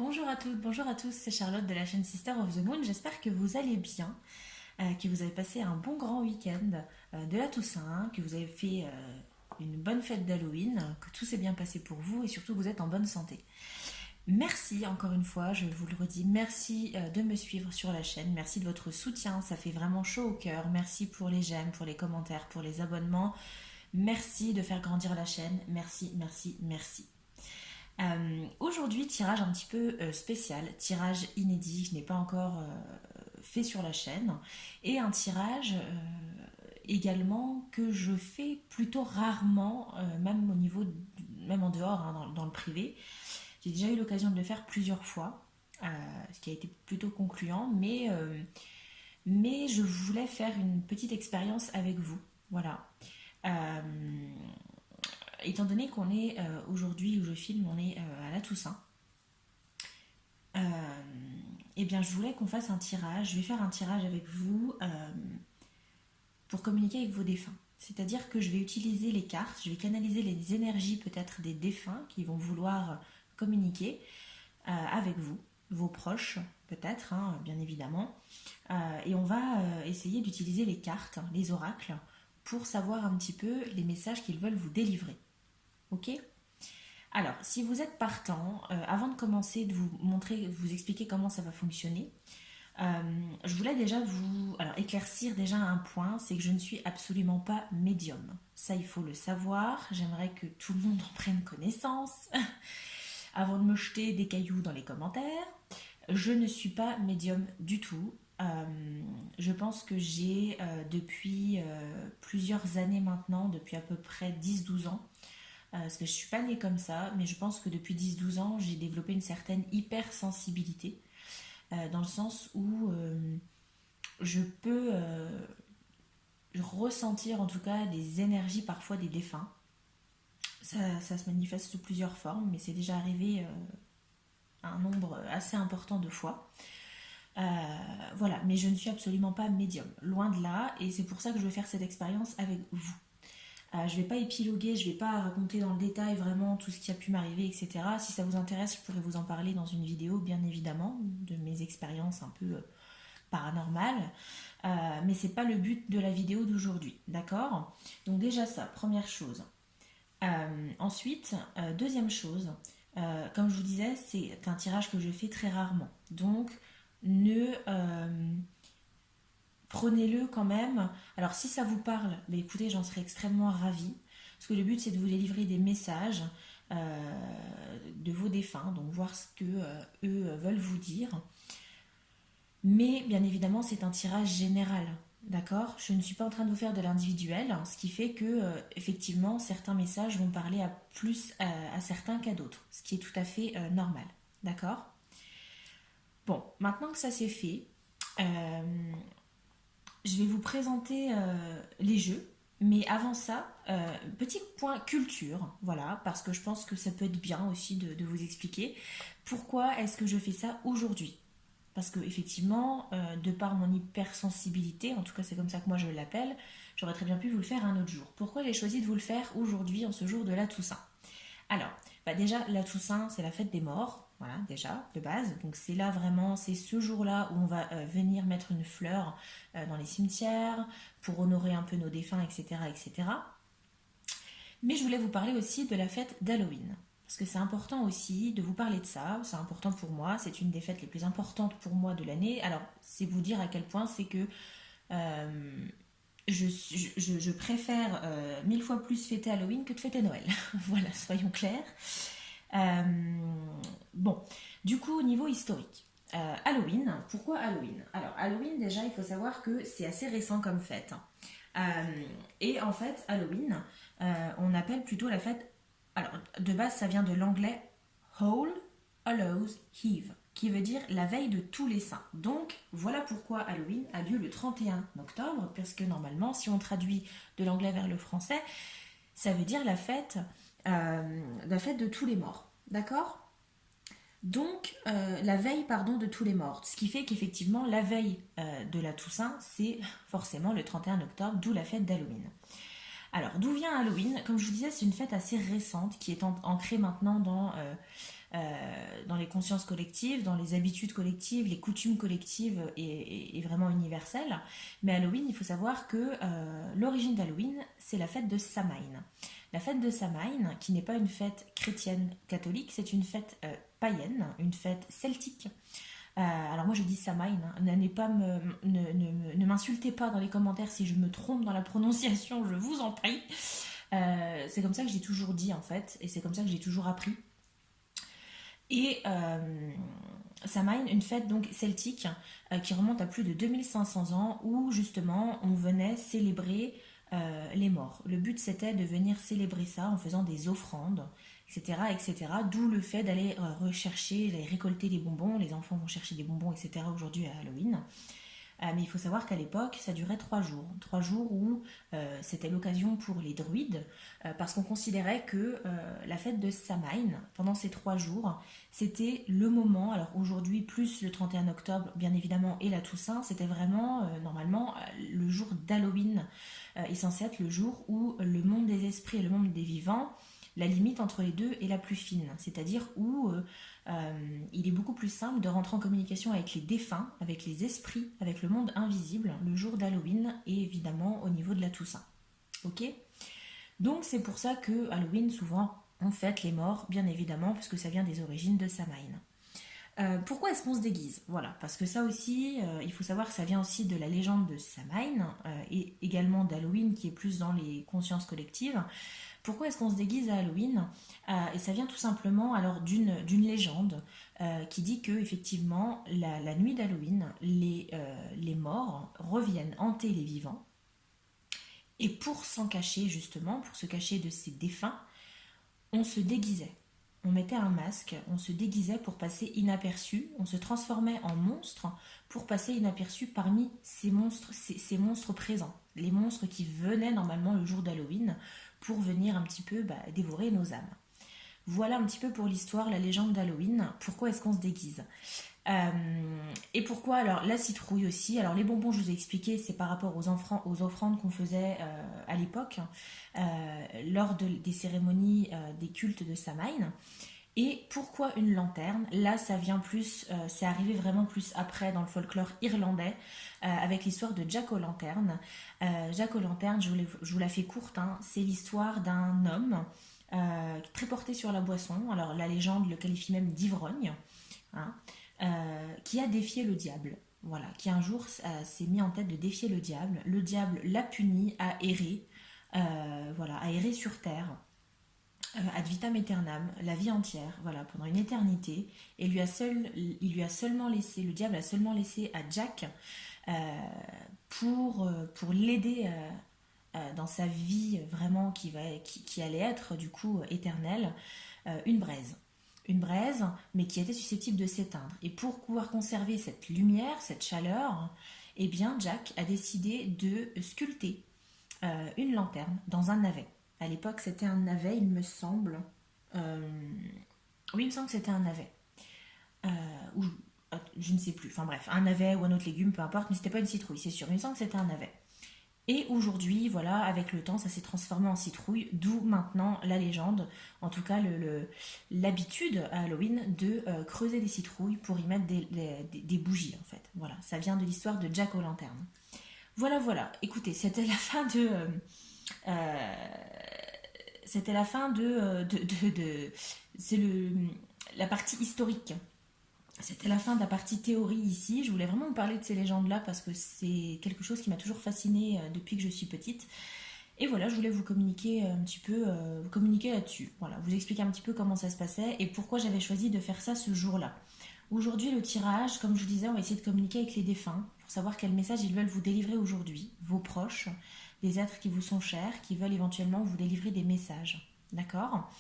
Bonjour à toutes, bonjour à tous, c'est Charlotte de la chaîne Sister of the Moon. J'espère que vous allez bien, que vous avez passé un bon grand week-end de la Toussaint, que vous avez fait une bonne fête d'Halloween, que tout s'est bien passé pour vous et surtout que vous êtes en bonne santé. Merci encore une fois, je vous le redis, merci de me suivre sur la chaîne, merci de votre soutien, ça fait vraiment chaud au cœur. Merci pour les j'aime, pour les commentaires, pour les abonnements. Merci de faire grandir la chaîne, merci, merci, merci. Aujourd'hui, tirage un petit peu spécial, tirage inédit, je n'ai pas encore fait sur la chaîne, et un tirage également que je fais plutôt rarement, même au niveau, même en dehors, hein, dans le privé. J'ai déjà eu l'occasion de le faire plusieurs fois, ce qui a été plutôt concluant, mais je voulais faire une petite expérience avec vous. Voilà. Euh, Étant donné qu'on est aujourd'hui où je filme, on est à la Toussaint, eh bien je voulais qu'on fasse un tirage. Je vais faire un tirage avec vous pour communiquer avec vos défunts. C'est-à-dire que je vais utiliser les cartes, je vais canaliser les énergies peut-être des défunts qui vont vouloir communiquer avec vous, vos proches peut-être, hein, bien évidemment. Et on va essayer d'utiliser les cartes, les oracles, pour savoir un petit peu les messages qu'ils veulent vous délivrer. Ok? Alors, si vous êtes partant, avant de commencer, de vous montrer, de vous expliquer comment ça va fonctionner, je voulais déjà vous éclaircir déjà un point, c'est que je ne suis absolument pas médium. Ça, il faut le savoir. J'aimerais que tout le monde en prenne connaissance avant de me jeter des cailloux dans les commentaires. Je ne suis pas médium du tout. Je pense que j'ai depuis plusieurs années maintenant, depuis à peu près 10-12 ans, parce que je ne suis pas née comme ça, mais je pense que depuis 10-12 ans, j'ai développé une certaine hypersensibilité, dans le sens où je peux ressentir en tout cas des énergies parfois des défunts. Ça se manifeste sous plusieurs formes, mais c'est déjà arrivé un nombre assez important de fois. Voilà, mais je ne suis absolument pas médium, loin de là, et c'est pour ça que je veux faire cette expérience avec vous. Je ne vais pas épiloguer, je ne vais pas raconter dans le détail vraiment tout ce qui a pu m'arriver, etc. Si ça vous intéresse, je pourrais vous en parler dans une vidéo, bien évidemment, de mes expériences un peu paranormales. Mais c'est pas le but de la vidéo d'aujourd'hui, d'accord? Donc déjà ça, première chose. Ensuite, deuxième chose, comme je vous disais, c'est un tirage que je fais très rarement. Donc, ne prenez-le quand même. Alors, si ça vous parle, bah, écoutez, j'en serais extrêmement ravie. Parce que le but, c'est de vous délivrer des messages de vos défunts, donc voir ce que eux veulent vous dire. Mais bien évidemment, c'est un tirage général. D'accord? Je ne suis pas en train de vous faire de l'individuel, ce qui fait que, effectivement, certains messages vont parler à plus à certains qu'à d'autres, ce qui est tout à fait normal. D'accord? Bon, maintenant que ça c'est fait, je vais vous présenter les jeux. Mais avant ça, petit point culture, voilà, parce que je pense que ça peut être bien aussi de vous expliquer pourquoi est-ce que je fais ça aujourd'hui. Parce que effectivement, de par mon hypersensibilité, en tout cas c'est comme ça que moi je l'appelle, j'aurais très bien pu vous le faire un autre jour. Pourquoi j'ai choisi de vous le faire aujourd'hui, en ce jour de la Toussaint? Alors, bah déjà, la Toussaint, c'est la fête des morts, voilà, déjà, de base. Donc c'est là vraiment, c'est ce jour-là où on va venir mettre une fleur dans les cimetières pour honorer un peu nos défunts, etc., etc. Mais je voulais vous parler aussi de la fête d'Halloween. Parce que c'est important aussi de vous parler de ça, c'est important pour moi, c'est une des fêtes les plus importantes pour moi de l'année. Alors, c'est vous dire à quel point c'est que euh, je préfère 1000 fois plus fêter Halloween que de fêter Noël. Voilà, soyons clairs. Euh, bon, du coup, au niveau historique, Halloween, pourquoi Halloween? Alors, Halloween, déjà, il faut savoir que c'est assez récent comme fête. Et en fait, Halloween, on appelle plutôt la fête. Alors, de base, ça vient de l'anglais All Hallows Eve, qui veut dire la veille de tous les saints. Donc, voilà pourquoi Halloween a lieu le 31 octobre, parce que normalement, si on traduit de l'anglais vers le français, ça veut dire la fête de tous les morts. D'accord? Donc, la veille, pardon, de tous les morts. Ce qui fait qu'effectivement, la veille de la Toussaint, c'est forcément le 31 octobre, d'où la fête d'Halloween. Alors, d'où vient Halloween? Comme je vous disais, c'est une fête assez récente qui est ancrée maintenant dans les consciences collectives, dans les habitudes collectives, les coutumes collectives est vraiment universelle. Mais Halloween, il faut savoir que l'origine d'Halloween, c'est la fête de Samhain. La fête de Samhain, qui n'est pas une fête chrétienne catholique, c'est une fête païenne, une fête celtique. Alors moi je dis Samhain, hein. Ne m'insultez pas dans les commentaires si je me trompe dans la prononciation, je vous en prie. C'est comme ça que j'ai toujours dit en fait, et c'est comme ça que j'ai toujours appris. Et Samhain, une fête donc celtique qui remonte à plus de 2500 ans, où justement on venait célébrer les morts. Le but c'était de venir célébrer ça en faisant des offrandes, etc. etc. D'où le fait d'aller rechercher, d'aller récolter des bonbons. Les enfants vont chercher des bonbons, etc. aujourd'hui à Halloween. Mais il faut savoir qu'à l'époque, ça durait 3 jours. 3 jours où c'était l'occasion pour les druides, parce qu'on considérait que la fête de Samhain, pendant ces 3 jours, c'était le moment, alors aujourd'hui, plus le 31 octobre, bien évidemment, et la Toussaint, c'était vraiment, normalement, le jour d'Halloween est censé être le jour où le monde des esprits et le monde des vivants, la limite entre les deux est la plus fine, c'est-à-dire où il est beaucoup plus simple de rentrer en communication avec les défunts, avec les esprits, avec le monde invisible, le jour d'Halloween et évidemment au niveau de la Toussaint. Ok. Donc c'est pour ça que Halloween, souvent, on fête les morts, bien évidemment, puisque ça vient des origines de Samhain. Pourquoi est-ce qu'on se déguise? Voilà, parce que ça aussi, il faut savoir que ça vient aussi de la légende de Samhain et également d'Halloween qui est plus dans les consciences collectives. Pourquoi est-ce qu'on se déguise à Halloween? Et ça vient tout simplement alors d'une légende qui dit que effectivement la nuit d'Halloween, les morts reviennent hanter les vivants. Et pour s'en cacher justement, pour se cacher de ces défunts, on se déguisait. On mettait un masque, on se déguisait pour passer inaperçu, on se transformait en monstre pour passer inaperçu parmi ces monstres présents. Les monstres qui venaient normalement le jour d'Halloween pour venir un petit peu dévorer nos âmes. Voilà un petit peu pour l'histoire, la légende d'Halloween. Pourquoi est-ce qu'on se déguise? Et pourquoi alors la citrouille aussi? Alors les bonbons, je vous ai expliqué, c'est par rapport aux offrandes qu'on faisait à l'époque lors des cérémonies des cultes de Samhain. Et pourquoi une lanterne? Là, ça vient plus, c'est arrivé vraiment plus après dans le folklore irlandais avec l'histoire de Jack O'Lantern. Jack O'Lantern, je vous la fais courte, hein, c'est l'histoire d'un homme très porté sur la boisson. Alors la légende le qualifie même d'ivrogne, hein, qui a défié le diable. Voilà, qui un jour s'est mis en tête de défier le diable. Le diable l'a puni à errer, voilà, à errer sur terre ad vitam aeternam, la vie entière, voilà, pendant une éternité, et il lui a seulement laissé, le diable a seulement laissé à Jack pour l'aider dans sa vie vraiment qui allait être du coup éternelle, une braise. Une braise, mais qui était susceptible de s'éteindre. Et pour pouvoir conserver cette lumière, cette chaleur, eh bien Jack a décidé de sculpter une lanterne dans un navet. À l'époque, c'était un navet, il me semble. Oui, il me semble que c'était un navet. Ou je ne sais plus. Enfin bref, un navet ou un autre légume, peu importe, mais c'était pas une citrouille, c'est sûr. Il me semble que c'était un navet. Et aujourd'hui, voilà, avec le temps, ça s'est transformé en citrouille, d'où maintenant la légende, en tout cas l'habitude à Halloween de creuser des citrouilles pour y mettre des bougies, en fait. Voilà, ça vient de l'histoire de Jack O'Lantern. Voilà, voilà. Écoutez, c'était la fin de... c'était la fin c'est la partie historique. C'était la fin de la partie théorie ici. Je voulais vraiment vous parler de ces légendes-là parce que c'est quelque chose qui m'a toujours fascinée depuis que je suis petite. Et voilà, je voulais vous communiquer un petit peu, vous communiquer là-dessus. Voilà, vous expliquer un petit peu comment ça se passait et pourquoi j'avais choisi de faire ça ce jour-là. Aujourd'hui, le tirage, comme je vous disais, on va essayer de communiquer avec les défunts pour savoir quel message ils veulent vous délivrer aujourd'hui, vos proches, des êtres qui vous sont chers, qui veulent éventuellement vous délivrer des messages. D'accord?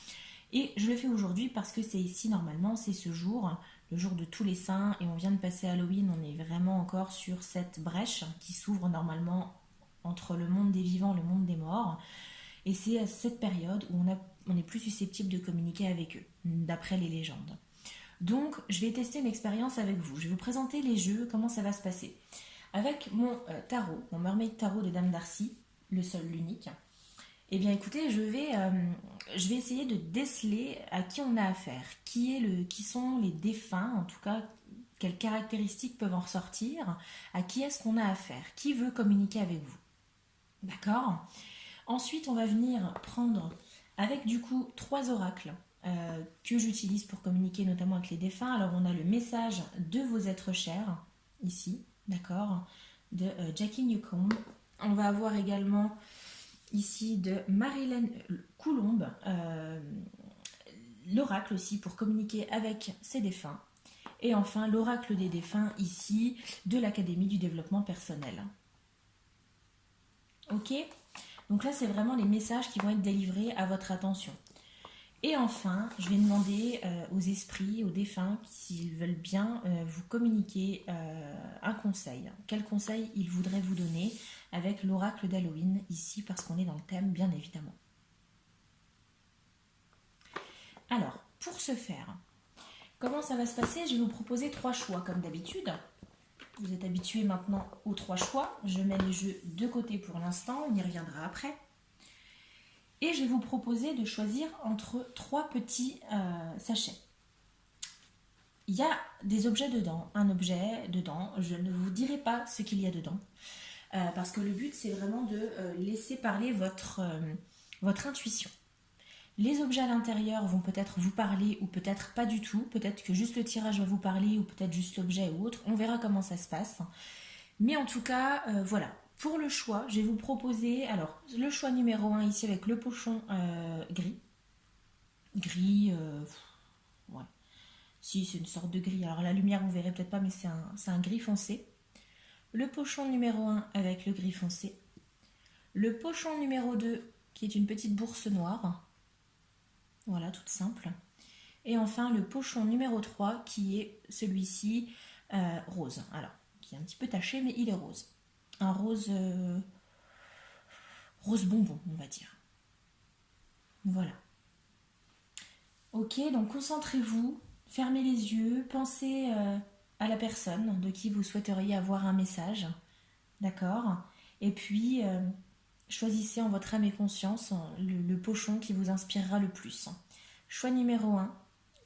Et je le fais aujourd'hui parce que c'est ici, normalement, c'est ce jour, le jour de tous les saints, et on vient de passer Halloween, on est vraiment encore sur cette brèche qui s'ouvre normalement entre le monde des vivants et le monde des morts. Et c'est à cette période où on est plus susceptible de communiquer avec eux, d'après les légendes. Donc, je vais tester une expérience avec vous. Je vais vous présenter les jeux, comment ça va se passer. Avec mon tarot, mon Mermaid Tarot de Dame Darcy, le seul, l'unique. Eh bien écoutez, je vais essayer de déceler à qui on a affaire, qui sont les défunts, en tout cas, quelles caractéristiques peuvent en ressortir, à qui est-ce qu'on a affaire, qui veut communiquer avec vous. D'accord? Ensuite, on va venir prendre avec du coup 3 oracles que j'utilise pour communiquer notamment avec les défunts. Alors on a le message de vos êtres chers, ici, d'accord, de Jackie Newcomb. On va avoir également ici de Marilyn Coulombe, l'oracle aussi pour communiquer avec ses défunts. Et enfin, l'oracle des défunts ici de l'Académie du développement personnel. Ok? Donc là, c'est vraiment les messages qui vont être délivrés à votre attention. Et enfin, je vais demander aux esprits, aux défunts, s'ils veulent bien vous communiquer un conseil. Quel conseil ils voudraient vous donner avec l'oracle d'Halloween ici, parce qu'on est dans le thème, bien évidemment. Alors, pour ce faire, comment ça va se passer? Je vais vous proposer 3 choix, comme d'habitude. Vous êtes habitués maintenant aux 3 choix. Je mets les jeux de côté pour l'instant, on y reviendra après. Et je vais vous proposer de choisir entre 3 petits sachets. Il y a des objets dedans, un objet dedans. Je ne vous dirai pas ce qu'il y a dedans. Parce que le but, c'est vraiment de laisser parler votre intuition. Les objets à l'intérieur vont peut-être vous parler ou peut-être pas du tout. Peut-être que juste le tirage va vous parler ou peut-être juste l'objet ou autre. On verra comment ça se passe. Mais en tout cas, voilà. Pour le choix, je vais vous proposer, alors, le choix numéro 1 ici avec le pochon gris. Gris, ouais. Si, c'est une sorte de gris. Alors la lumière, vous verrez peut-être pas, mais c'est un gris foncé. Le pochon numéro 1 avec le gris foncé. Le pochon numéro 2 qui est une petite bourse noire. Voilà, toute simple. Et enfin, le pochon numéro 3 qui est celui-ci rose. Alors, qui est un petit peu taché, mais il est rose. Un rose, rose bonbon, on va dire. Voilà. Ok, donc concentrez-vous, fermez les yeux, pensez à la personne de qui vous souhaiteriez avoir un message. D'accord? Et puis, choisissez en votre âme et conscience le pochon qui vous inspirera le plus. Choix numéro 1,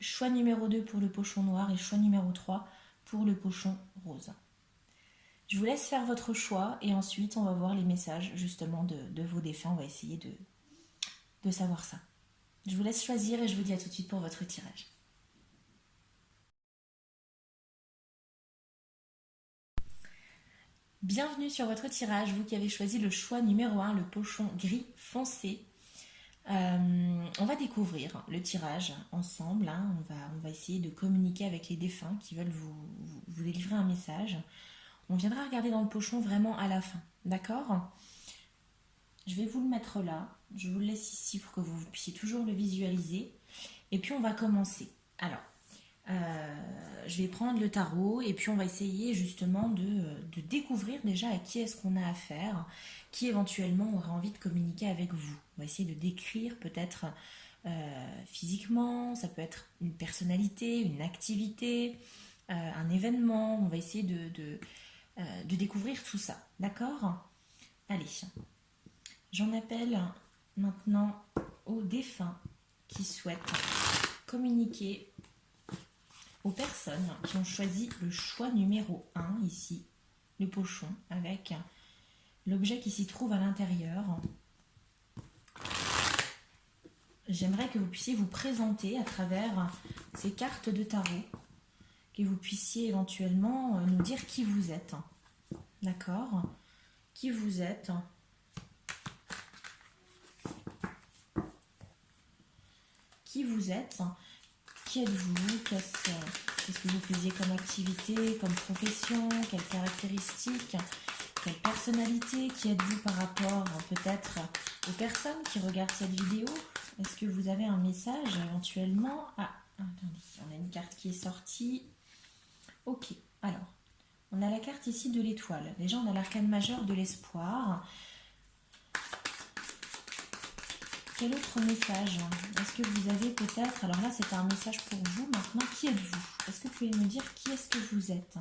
choix numéro 2 pour le pochon noir et choix numéro 3 pour le pochon rose. Je vous laisse faire votre choix et ensuite on va voir les messages justement de vos défunts. On va essayer de savoir ça. Je vous laisse choisir et je vous dis à tout de suite pour votre tirage. Bienvenue sur votre tirage, vous qui avez choisi le choix numéro 1, le pochon gris foncé. On va découvrir le tirage ensemble, hein. On va essayer de communiquer avec les défunts qui veulent vous délivrer un message. On viendra regarder dans le pochon vraiment à la fin, d'accord? Je vais vous le mettre là, je vous le laisse ici pour que vous puissiez toujours le visualiser. Et puis on va commencer. Alors, je vais prendre le tarot et puis on va essayer justement de découvrir déjà à qui est-ce qu'on a affaire, qui éventuellement aurait envie de communiquer avec vous. On va essayer de décrire peut-être physiquement, ça peut être une personnalité, une activité, un événement. On va essayer de découvrir tout ça, d'accord? Allez, j'en appelle maintenant aux défunts qui souhaitent communiquer aux personnes qui ont choisi le choix numéro 1 ici, le pochon, avec l'objet qui s'y trouve à l'intérieur. J'aimerais que vous puissiez vous présenter à travers ces cartes de tarot, que vous puissiez éventuellement nous dire qui vous êtes. D'accord? Qui vous êtes? Qui vous êtes? Qui êtes-vous? Qu'est-ce que vous faisiez comme activité, comme profession? Quelles caractéristiques? Quelle personnalité? Qui êtes-vous par rapport peut-être aux personnes qui regardent cette vidéo? Est-ce que vous avez un message éventuellement? Ah, attendez, on a une carte qui est sortie. Ok, alors, on a la carte ici de l'étoile. Déjà, on a l'arcane majeur de l'espoir. Quel autre message? Est-ce que vous avez peut-être... Alors là, c'est un message pour vous. Maintenant, qui êtes-vous? Est-ce que vous pouvez me dire qui est-ce que vous êtes?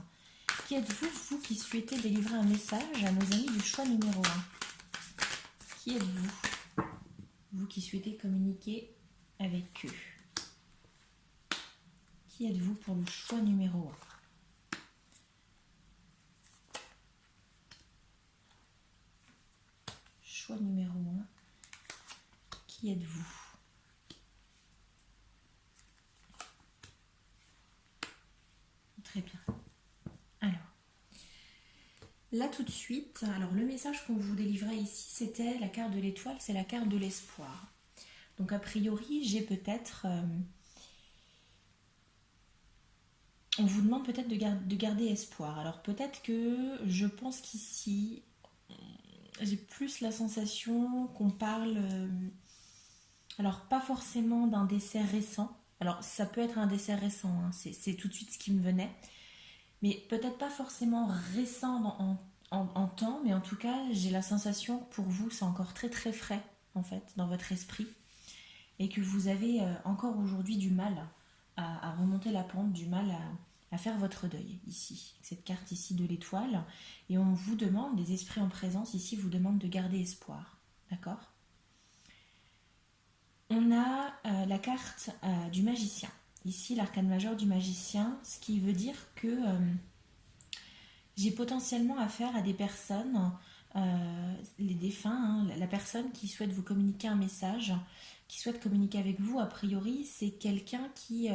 Qui êtes-vous, vous qui souhaitez délivrer un message à nos amis du choix numéro 1? Qui êtes-vous? vous qui souhaitez communiquer avec eux. Qui êtes-vous pour le choix numéro 1? Choix numéro 1. Qui êtes-vous? Très bien. Alors, là tout de suite, alors le message qu'on vous délivrait ici, c'était la carte de l'étoile, c'est la carte de l'espoir. Donc a priori, j'ai peut-être... on vous demande peut-être de garder espoir. Alors peut-être que je pense qu'ici, j'ai plus la sensation qu'on parle... alors pas forcément d'un décès récent. Alors ça peut être un décès récent, hein, c'est tout de suite ce qui me venait. Mais peut-être pas forcément récent en temps, mais en tout cas, j'ai la sensation que pour vous, c'est encore très très frais, en fait, dans votre esprit. Et que vous avez encore aujourd'hui du mal à remonter la pente, du mal à faire votre deuil, ici. Cette carte ici de l'étoile. Et on vous demande, les esprits en présence, ici, vous demandent de garder espoir. D'accord? On a la carte du magicien. Ici, l'arcane majeur du magicien, ce qui veut dire que j'ai potentiellement affaire à des personnes, les défunts, hein, la personne qui souhaite vous communiquer un message, qui souhaite communiquer avec vous, a priori, c'est quelqu'un qui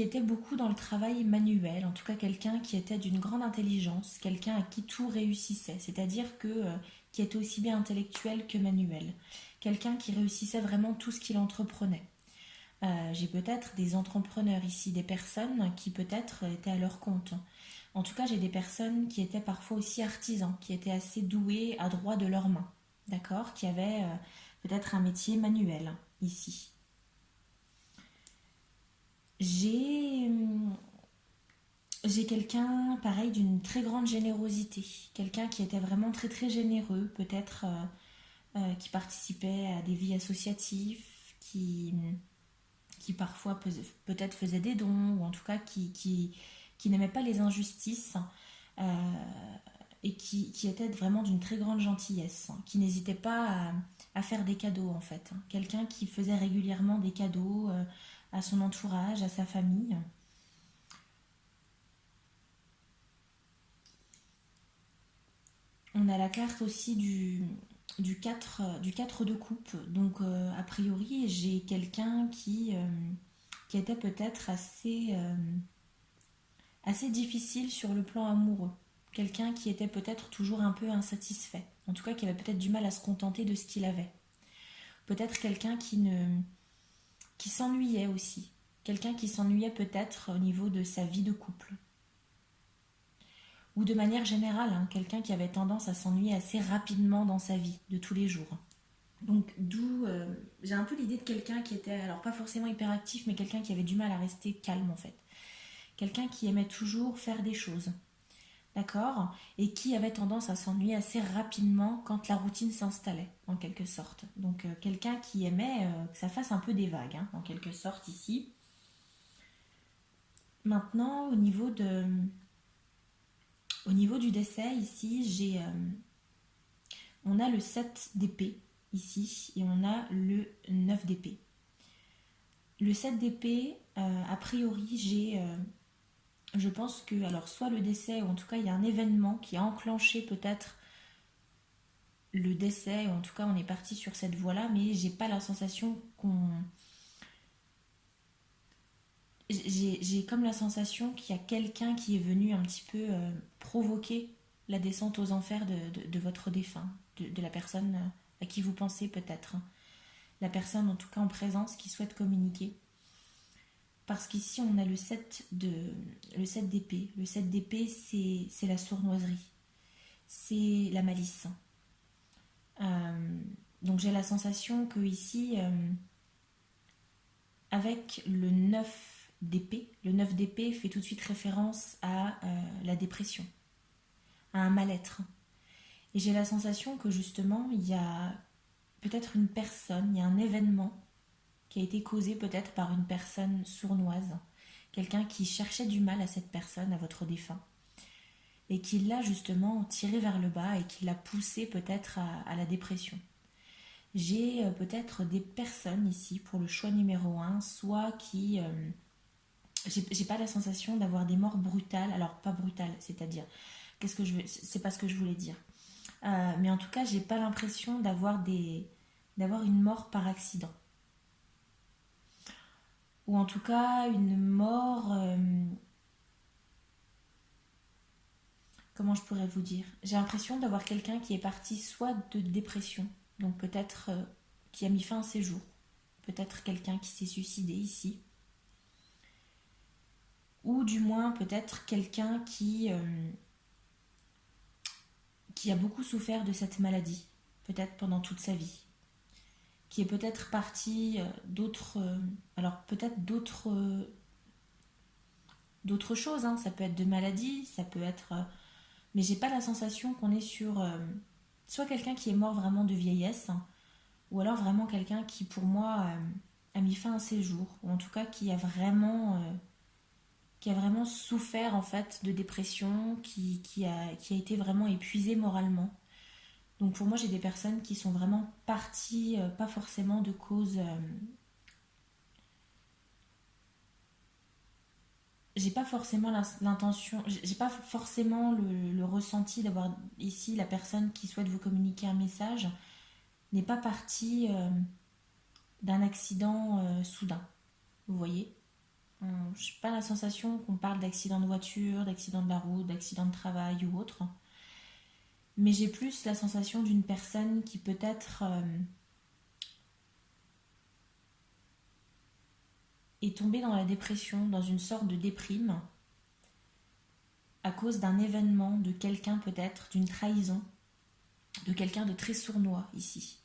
était beaucoup dans le travail manuel, en tout cas quelqu'un qui était d'une grande intelligence, quelqu'un à qui tout réussissait, c'est-à-dire qui était aussi bien intellectuel que manuel, quelqu'un qui réussissait vraiment tout ce qu'il entreprenait. J'ai peut-être des entrepreneurs ici, des personnes qui peut-être étaient à leur compte. En tout cas, j'ai des personnes qui étaient parfois aussi artisans, qui étaient assez doués à droit de leurs mains, d'accord, qui avaient peut-être un métier manuel ici. J'ai quelqu'un, pareil, d'une très grande générosité, quelqu'un qui était vraiment très très généreux, peut-être qui participait à des vies associatives, qui parfois peut-être faisait des dons, ou en tout cas qui n'aimait pas les injustices, et qui était vraiment d'une très grande gentillesse, qui n'hésitait pas à faire des cadeaux en fait. Quelqu'un qui faisait régulièrement des cadeaux à son entourage, à sa famille. On a la carte aussi du 4 de coupe. Donc, a priori, j'ai quelqu'un qui était peut-être assez difficile sur le plan amoureux. Quelqu'un qui était peut-être toujours un peu insatisfait. En tout cas, qui avait peut-être du mal à se contenter de ce qu'il avait. Peut-être quelqu'un qui s'ennuyait aussi. Quelqu'un qui s'ennuyait peut-être au niveau de sa vie de couple. Ou de manière générale, hein, quelqu'un qui avait tendance à s'ennuyer assez rapidement dans sa vie de tous les jours. Donc d'où j'ai un peu l'idée de quelqu'un qui était, alors pas forcément hyperactif, mais quelqu'un qui avait du mal à rester calme en fait. Quelqu'un qui aimait toujours faire des choses, d'accord? Et qui avait tendance à s'ennuyer assez rapidement quand la routine s'installait, en quelque sorte. Donc quelqu'un qui aimait que ça fasse un peu des vagues, hein, en quelque sorte ici. Maintenant, au niveau du décès, ici, on a le 7 d'épée, ici, et on a le 9 d'épée. Le 7 d'épée, a priori, je pense que, alors, soit le décès, ou en tout cas, il y a un événement qui a enclenché peut-être le décès, ou en tout cas, on est parti sur cette voie-là, mais j'ai pas la sensation qu'on... J'ai comme la sensation qu'il y a quelqu'un qui est venu un petit peu provoquer la descente aux enfers de votre défunt, de la personne à qui vous pensez peut-être. La personne en tout cas en présence qui souhaite communiquer. Parce qu'ici on a le 7 d'épée. Le 7 d'épée c'est la sournoiserie. C'est la malice. Donc j'ai la sensation que ici, avec le 9 d'épée, le 9 d'épée fait tout de suite référence à la dépression, à un mal-être. Et j'ai la sensation que justement, il y a peut-être une personne, il y a un événement qui a été causé peut-être par une personne sournoise, quelqu'un qui cherchait du mal à cette personne, à votre défunt, et qui l'a justement tiré vers le bas et qui l'a poussé peut-être à la dépression. J'ai peut-être des personnes ici pour le choix numéro un, soit qui... j'ai pas la sensation d'avoir des morts brutales, alors pas brutales, c'est-à-dire, qu'est-ce que je veux, c'est pas ce que je voulais dire. Mais en tout cas, j'ai pas l'impression d'avoir une mort par accident. Ou en tout cas, une mort, comment je pourrais vous dire? J'ai l'impression d'avoir quelqu'un qui est parti soit de dépression, donc peut-être qui a mis fin à ses jours, peut-être quelqu'un qui s'est suicidé ici, ou du moins peut-être quelqu'un qui a beaucoup souffert de cette maladie, peut-être pendant toute sa vie, qui est peut-être parti d'autres, alors peut-être d'autres choses, hein. Ça peut être de maladies, ça peut être, mais j'ai pas la sensation qu'on est sur soit quelqu'un qui est mort vraiment de vieillesse, hein, ou alors vraiment quelqu'un qui pour moi a mis fin à ses jours, ou en tout cas qui a vraiment souffert en fait de dépression, qui a été vraiment épuisé moralement. Donc pour moi, j'ai des personnes qui sont vraiment parties, pas forcément de cause. J'ai pas forcément l'intention, j'ai pas forcément le ressenti d'avoir ici la personne qui souhaite vous communiquer un message n'est pas partie d'un accident soudain. Vous voyez. Je n'ai pas la sensation qu'on parle d'accident de voiture, d'accident de la route, d'accident de travail ou autre. Mais j'ai plus la sensation d'une personne qui peut-être est tombée dans la dépression, dans une sorte de déprime, à cause d'un événement, de quelqu'un peut-être, d'une trahison, de quelqu'un de très sournois ici.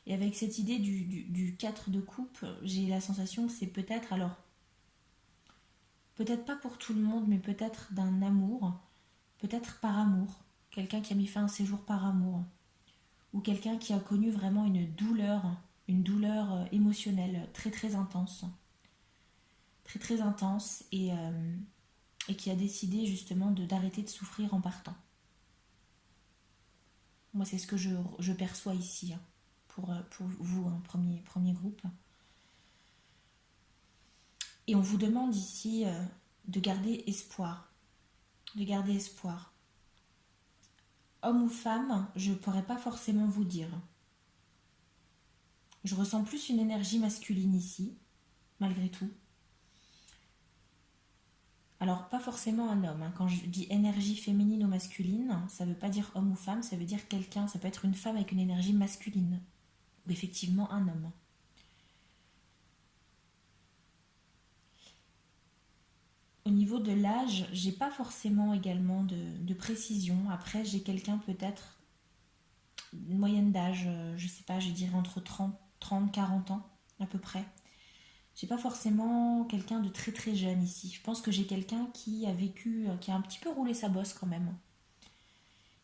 Et avec cette idée du 4 de coupe, j'ai la sensation que c'est peut-être, alors, peut-être pas pour tout le monde, mais peut-être d'un amour, peut-être par amour. Quelqu'un qui a mis fin à ses jours par amour. Ou quelqu'un qui a connu vraiment une douleur émotionnelle très très intense. Très très intense et qui a décidé justement d'arrêter de souffrir en partant. Moi, c'est ce que je perçois ici, hein, pour vous, un premier groupe. Et on vous demande ici de garder espoir. De garder espoir. Homme ou femme, je ne pourrais pas forcément vous dire. Je ressens plus une énergie masculine ici, malgré tout. Alors, pas forcément un homme, hein. Quand je dis énergie féminine ou masculine, ça ne veut pas dire homme ou femme, ça veut dire quelqu'un, ça peut être une femme avec une énergie masculine. Ou effectivement un homme. Au niveau de l'âge, j'ai pas forcément également de précision. Après, j'ai quelqu'un peut-être une moyenne d'âge, je sais pas, je dirais entre 30 40 ans à peu près. J'ai pas forcément quelqu'un de très très jeune ici. Je pense que j'ai quelqu'un qui a vécu, qui a un petit peu roulé sa bosse quand même,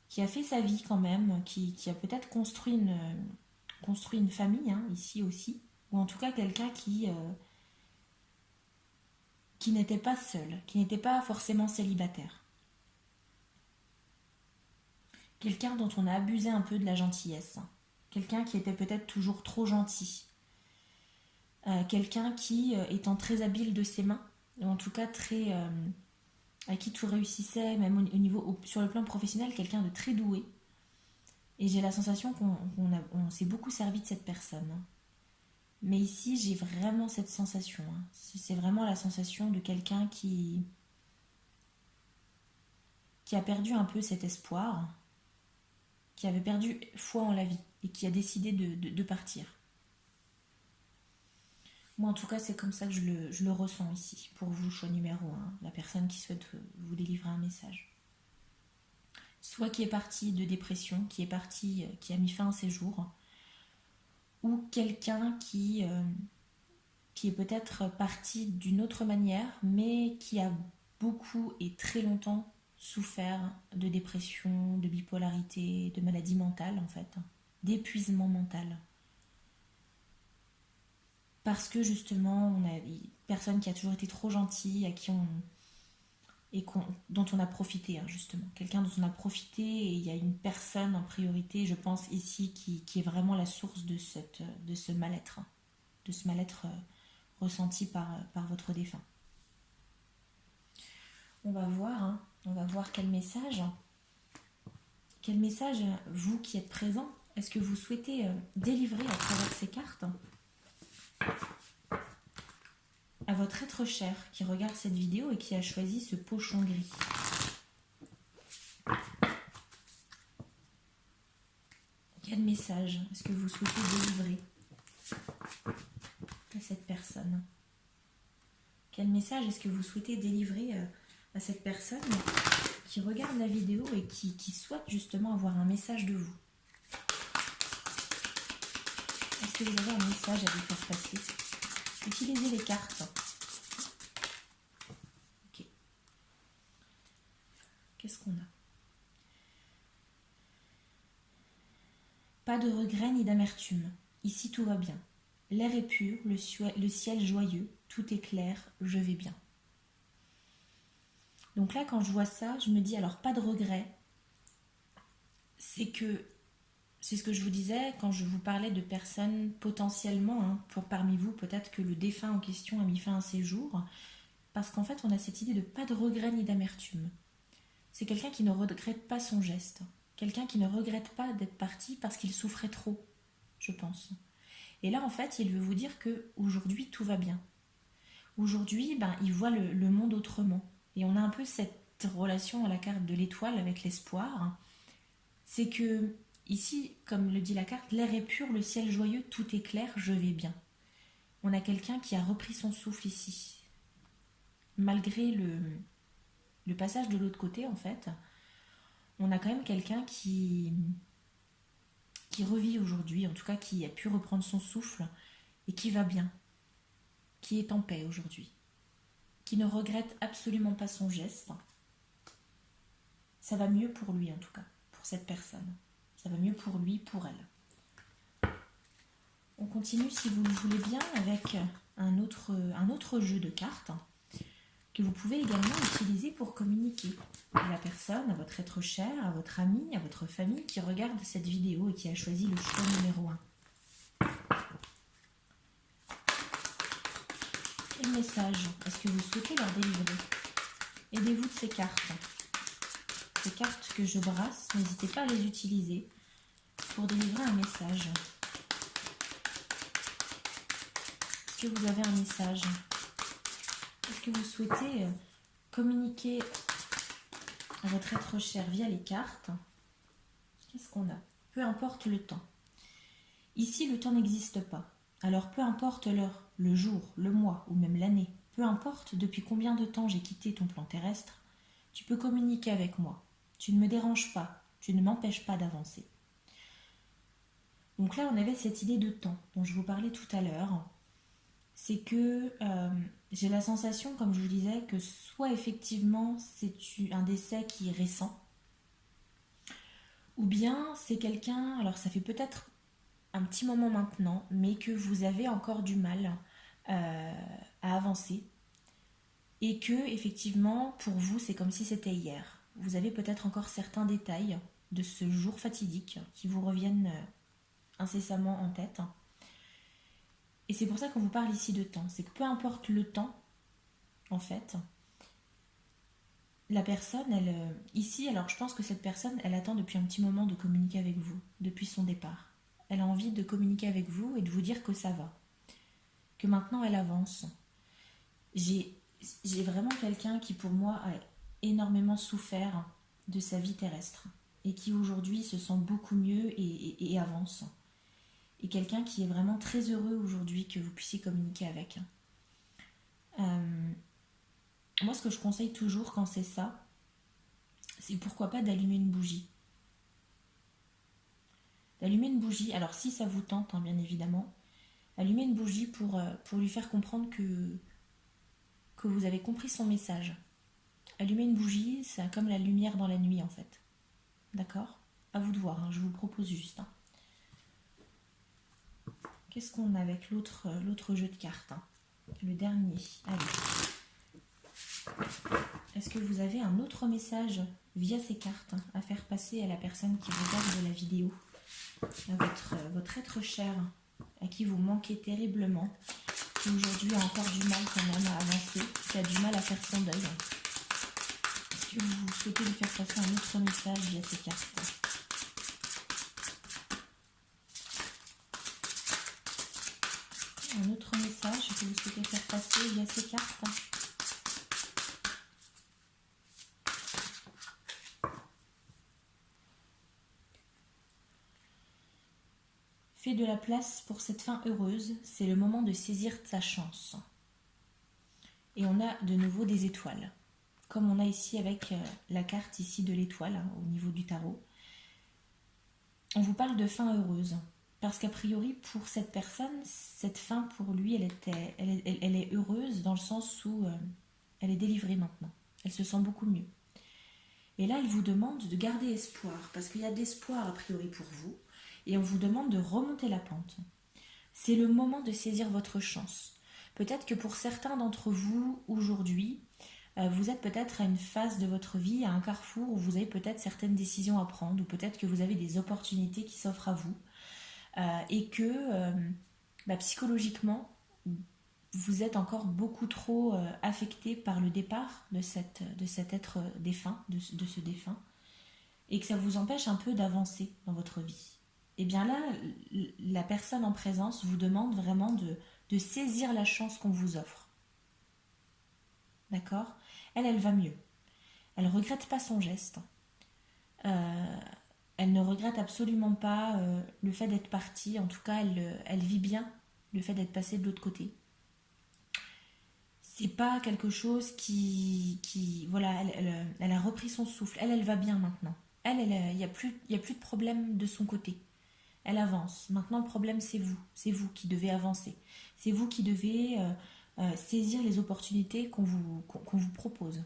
qui a fait sa vie quand même, qui a peut-être construit une famille, hein, ici aussi, ou en tout cas quelqu'un qui n'était pas seul, qui n'était pas forcément célibataire. Quelqu'un dont on a abusé un peu de la gentillesse. Quelqu'un qui était peut-être toujours trop gentil. Quelqu'un qui, étant très habile de ses mains, ou en tout cas très, à qui tout réussissait, même au niveau, sur le plan professionnel, quelqu'un de très doué. Et j'ai la sensation qu'on s'est beaucoup servi de cette personne. Mais ici, j'ai vraiment cette sensation, hein. C'est vraiment la sensation de quelqu'un qui a perdu un peu cet espoir, qui avait perdu foi en la vie et qui a décidé de partir. Moi, en tout cas, c'est comme ça que je le ressens ici, pour vous, choix numéro un, la personne qui souhaite vous délivrer un message. Soit qui est parti de dépression, qui est parti, qui a mis fin à ses jours, ou quelqu'un qui est peut-être parti d'une autre manière, mais qui a beaucoup et très longtemps souffert de dépression, de bipolarité, de maladie mentale en fait, d'épuisement mental. Parce que justement, on a une personne qui a toujours été trop gentille, à qui et dont on a profité, hein, justement. Quelqu'un dont on a profité, et il y a une personne en priorité, je pense, ici, qui est vraiment la source de ce mal-être, ressenti par votre défunt. On va voir, hein, on va voir quel message, vous qui êtes présent, est-ce que vous souhaitez délivrer à travers ces cartes à votre être cher qui regarde cette vidéo et qui a choisi ce pochon gris. Quel message est-ce que vous souhaitez délivrer à cette personne? Quel message est-ce que vous souhaitez délivrer à cette personne qui regarde la vidéo et qui souhaite justement avoir un message de vous? Est-ce que vous avez un message à lui faire passer? Utilisez les cartes. Ok. Qu'est-ce qu'on a? Pas de regret ni d'amertume. Ici tout va bien. L'air est pur, le ciel joyeux, tout est clair, je vais bien. Donc là, quand je vois ça, je me dis alors pas de regret. C'est ce que je vous disais quand je vous parlais de personnes potentiellement, hein, parmi vous, peut-être que le défunt en question a mis fin à ses jours, parce qu'en fait, on a cette idée de pas de regret ni d'amertume. C'est quelqu'un qui ne regrette pas son geste, quelqu'un qui ne regrette pas d'être parti parce qu'il souffrait trop, je pense. Et là, en fait, il veut vous dire que aujourd'hui tout va bien. Aujourd'hui, il voit le monde autrement. Et on a un peu cette relation à la carte de l'étoile avec l'espoir. C'est que, ici, comme le dit la carte, l'air est pur, le ciel joyeux, tout est clair, je vais bien. On a quelqu'un qui a repris son souffle ici. Malgré le passage de l'autre côté, en fait, on a quand même quelqu'un qui revit aujourd'hui, en tout cas qui a pu reprendre son souffle et qui va bien, qui est en paix aujourd'hui, qui ne regrette absolument pas son geste. Ça va mieux pour lui, en tout cas, pour cette personne. Ça va mieux pour lui, pour elle. On continue, si vous le voulez bien, avec un autre jeu de cartes que vous pouvez également utiliser pour communiquer à la personne, à votre être cher, à votre ami, à votre famille qui regarde cette vidéo et qui a choisi le choix numéro 1. Quel message est-ce que vous souhaitez leur délivrer? Aidez-vous de ces cartes. Ces cartes que je brasse, n'hésitez pas à les utiliser pour délivrer un message. Est-ce que vous avez un message? Est-ce que vous souhaitez communiquer à votre être cher via les cartes? Qu'est-ce qu'on a? Peu importe le temps. Ici, le temps n'existe pas. Alors peu importe l'heure, le jour, le mois ou même l'année, peu importe depuis combien de temps j'ai quitté ton plan terrestre, tu peux communiquer avec moi. Tu ne me déranges pas, tu ne m'empêches pas d'avancer. Donc là, on avait cette idée de temps dont je vous parlais tout à l'heure. C'est que j'ai la sensation, comme je vous disais, que soit effectivement c'est un décès qui est récent, ou bien c'est quelqu'un, alors ça fait peut-être un petit moment maintenant, mais que vous avez encore du mal à avancer, et que effectivement pour vous c'est comme si c'était hier. Vous avez peut-être encore certains détails de ce jour fatidique qui vous reviennent incessamment en tête. Et c'est pour ça qu'on vous parle ici de temps. C'est que peu importe le temps, en fait, la personne, ici, alors je pense que cette personne, elle attend depuis un petit moment de communiquer avec vous, depuis son départ. Elle a envie de communiquer avec vous et de vous dire que ça va, que maintenant elle avance. J'ai vraiment quelqu'un qui, pour moi, a énormément souffert de sa vie terrestre et qui aujourd'hui se sent beaucoup mieux et avance. Et quelqu'un qui est vraiment très heureux aujourd'hui que vous puissiez communiquer avec. Moi, ce que je conseille toujours quand c'est ça, c'est pourquoi pas d'allumer une bougie. D'allumer une bougie, alors si ça vous tente, hein, bien évidemment, allumer une bougie pour lui faire comprendre que vous avez compris son message. Allumer une bougie, c'est comme la lumière dans la nuit, en fait. D'accord? À vous de voir, hein, je vous propose juste. Hein. Qu'est-ce qu'on a avec l'autre jeu de cartes, hein? Le dernier. Allez. est-ce que vous avez un autre message via ces cartes à faire passer à la personne qui regarde la vidéo, à votre être cher, à qui vous manquez terriblement, qui aujourd'hui a encore du mal quand même à avancer, qui a du mal à faire son deuil? Est-ce que vous souhaitez lui faire passer un autre message via ces cartes? Un autre message que vous souhaitez faire passer via ces cartes? Fais de la place pour cette fin heureuse, c'est le moment de saisir sa chance. Et on a de nouveau des étoiles, comme on a ici avec la carte ici de l'étoile hein, au niveau du tarot. On vous parle de fin heureuse, parce qu'a priori pour cette personne, cette fin pour lui, elle est heureuse dans le sens où elle est délivrée maintenant. Elle se sent beaucoup mieux. Et là, il vous demande de garder espoir, parce qu'il y a de l'espoir a priori pour vous, et on vous demande de remonter la pente. C'est le moment de saisir votre chance. Peut-être que pour certains d'entre vous, aujourd'hui, vous êtes peut-être à une phase de votre vie, à un carrefour où vous avez peut-être certaines décisions à prendre, ou peut-être que vous avez des opportunités qui s'offrent à vous, et que psychologiquement, vous êtes encore beaucoup trop affecté par le départ de cet être défunt, de ce défunt, et que ça vous empêche un peu d'avancer dans votre vie. Et bien là, la personne en présence vous demande vraiment de saisir la chance qu'on vous offre. D'accord? Elle va mieux. Elle ne regrette pas son geste. Elle ne regrette absolument pas le fait d'être partie. En tout cas, elle vit bien le fait d'être passée de l'autre côté. C'est pas quelque chose voilà, elle a repris son souffle. Elle va bien maintenant. Il n'y a plus de problème de son côté. Elle avance. Maintenant, le problème, c'est vous. C'est vous qui devez avancer. C'est vous qui devez saisir les opportunités qu'on vous propose.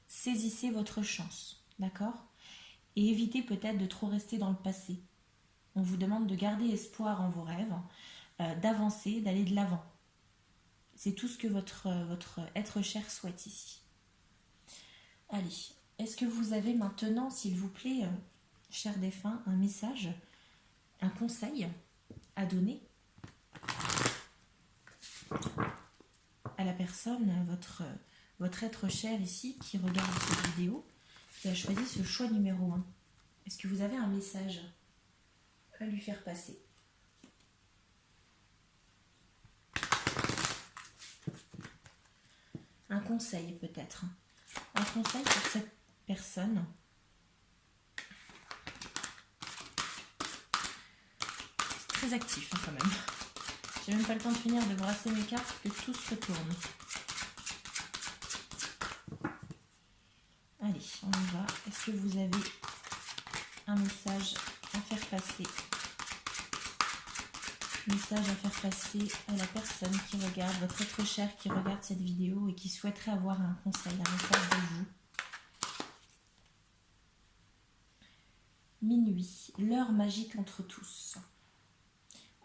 Saisissez votre chance, d'accord? Et évitez peut-être de trop rester dans le passé. On vous demande de garder espoir en vos rêves, d'avancer, d'aller de l'avant. C'est tout ce que votre être cher souhaite ici. Allez, est-ce que vous avez maintenant, s'il vous plaît, cher défunt, un message, un conseil à donner à la personne, votre être cher ici, qui regarde cette vidéo, qui a choisi ce choix numéro 1? Est-ce que vous avez un message à lui faire passer? Un conseil peut-être. Un conseil pour cette personne. C'est très actif hein, quand même. J'ai même pas le temps de finir de brasser mes cartes que tout se retourne. Allez, on y va. Est-ce que vous avez un message à faire passer? Message à faire passer à la personne qui regarde, votre être cher qui regarde cette vidéo et qui souhaiterait avoir un conseil, un message de vous. Minuit, l'heure magique entre tous.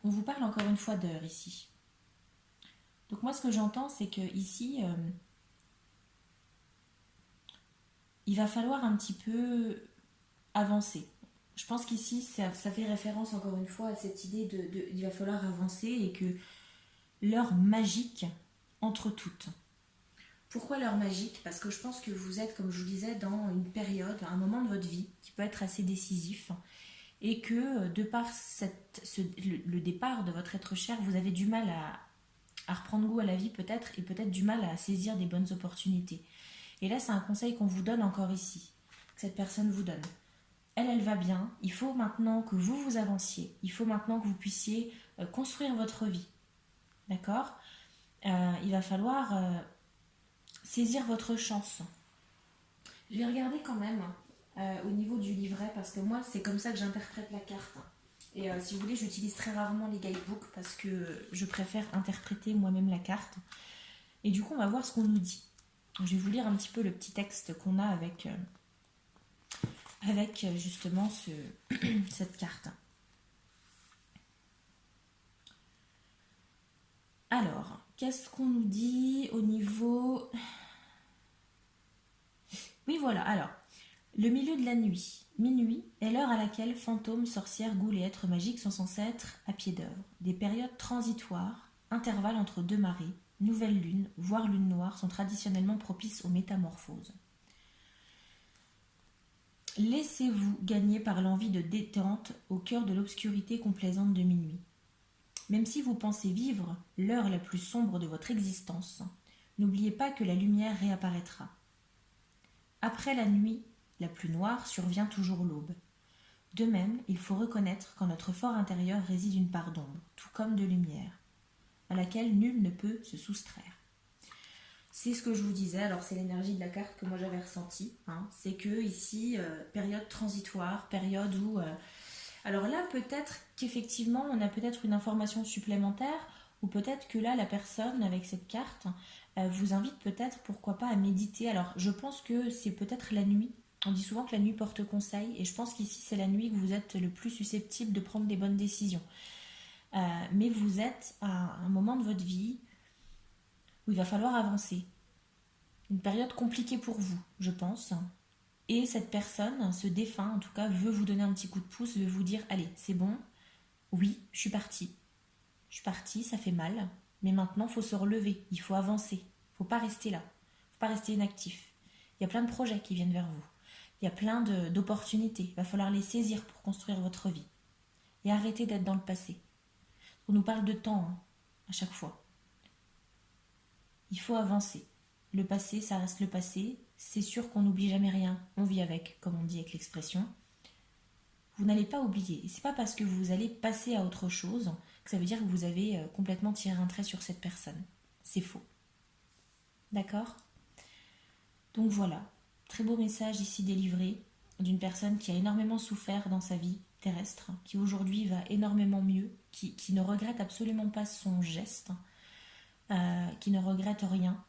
On vous parle encore une fois d'heure ici. Donc moi ce que j'entends c'est que ici il va falloir un petit peu avancer. Je pense qu'ici ça fait référence encore une fois à cette idée il va falloir avancer et que l'heure magique entre toutes. Pourquoi l'heure magique? Parce que je pense que vous êtes, comme je vous disais, dans une période, un moment de votre vie qui peut être assez décisif et que de par le départ de votre être cher, vous avez du mal à reprendre goût à la vie peut-être et peut-être du mal à saisir des bonnes opportunités. Et là, c'est un conseil qu'on vous donne encore ici, que cette personne vous donne. Elle va bien, il faut maintenant que vous avanciez, il faut maintenant que vous puissiez construire votre vie. D'accord? Il va falloir saisir votre chance. Je vais regarder quand même au niveau du livret parce que moi c'est comme ça que j'interprète la carte. Et si vous voulez, j'utilise très rarement les guidebooks parce que je préfère interpréter moi-même la carte. Et du coup, on va voir ce qu'on nous dit. Je vais vous lire un petit peu le petit texte qu'on a avec justement cette carte. Alors, qu'est-ce qu'on nous dit au niveau voilà, alors, le milieu de la nuit, minuit, est l'heure à laquelle fantômes, sorcières, ghouls et êtres magiques sont censés être à pied d'œuvre. Des périodes transitoires, intervalles entre deux marées, nouvelle lune, voire lune noire, sont traditionnellement propices aux métamorphoses. Laissez-vous gagner par l'envie de détente au cœur de l'obscurité complaisante de minuit. Même si vous pensez vivre l'heure la plus sombre de votre existence, n'oubliez pas que la lumière réapparaîtra. Après la nuit la plus noire survient toujours l'aube. De même, il faut reconnaître qu'en notre fort intérieur réside une part d'ombre, tout comme de lumière, à laquelle nul ne peut se soustraire. C'est ce que je vous disais, alors c'est l'énergie de la carte que moi j'avais ressentie, hein. C'est que ici, période transitoire, période où... alors là, peut-être qu'effectivement, on a peut-être une information supplémentaire, ou peut-être que là, la personne avec cette carte vous invite peut-être, pourquoi pas, à méditer. Alors, je pense que c'est peut-être la nuit. On dit souvent que la nuit porte conseil, et je pense qu'ici, c'est la nuit que vous êtes le plus susceptible de prendre des bonnes décisions. Mais vous êtes à un moment de votre vie où il va falloir avancer. Une période compliquée pour vous, je pense. Et cette personne, ce défunt en tout cas, veut vous donner un petit coup de pouce, veut vous dire, allez, c'est bon, oui, je suis partie. Je suis partie, ça fait mal, mais maintenant, il faut se relever, il faut avancer. Il ne faut pas rester là, il ne faut pas rester inactif. Il y a plein de projets qui viennent vers vous. Il y a plein d'opportunités. Il va falloir les saisir pour construire votre vie. Et arrêter d'être dans le passé. On nous parle de temps, hein, à chaque fois. Il faut avancer. Le passé, ça reste le passé. C'est sûr qu'on n'oublie jamais rien. On vit avec, comme on dit avec l'expression. Vous n'allez pas oublier. Et c'est pas parce que vous allez passer à autre chose que ça veut dire que vous avez complètement tiré un trait sur cette personne. C'est faux. D'accord? Donc voilà. Très beau message ici délivré d'une personne qui a énormément souffert dans sa vie terrestre, qui aujourd'hui va énormément mieux, qui ne regrette absolument pas son geste, qui ne regrette rien,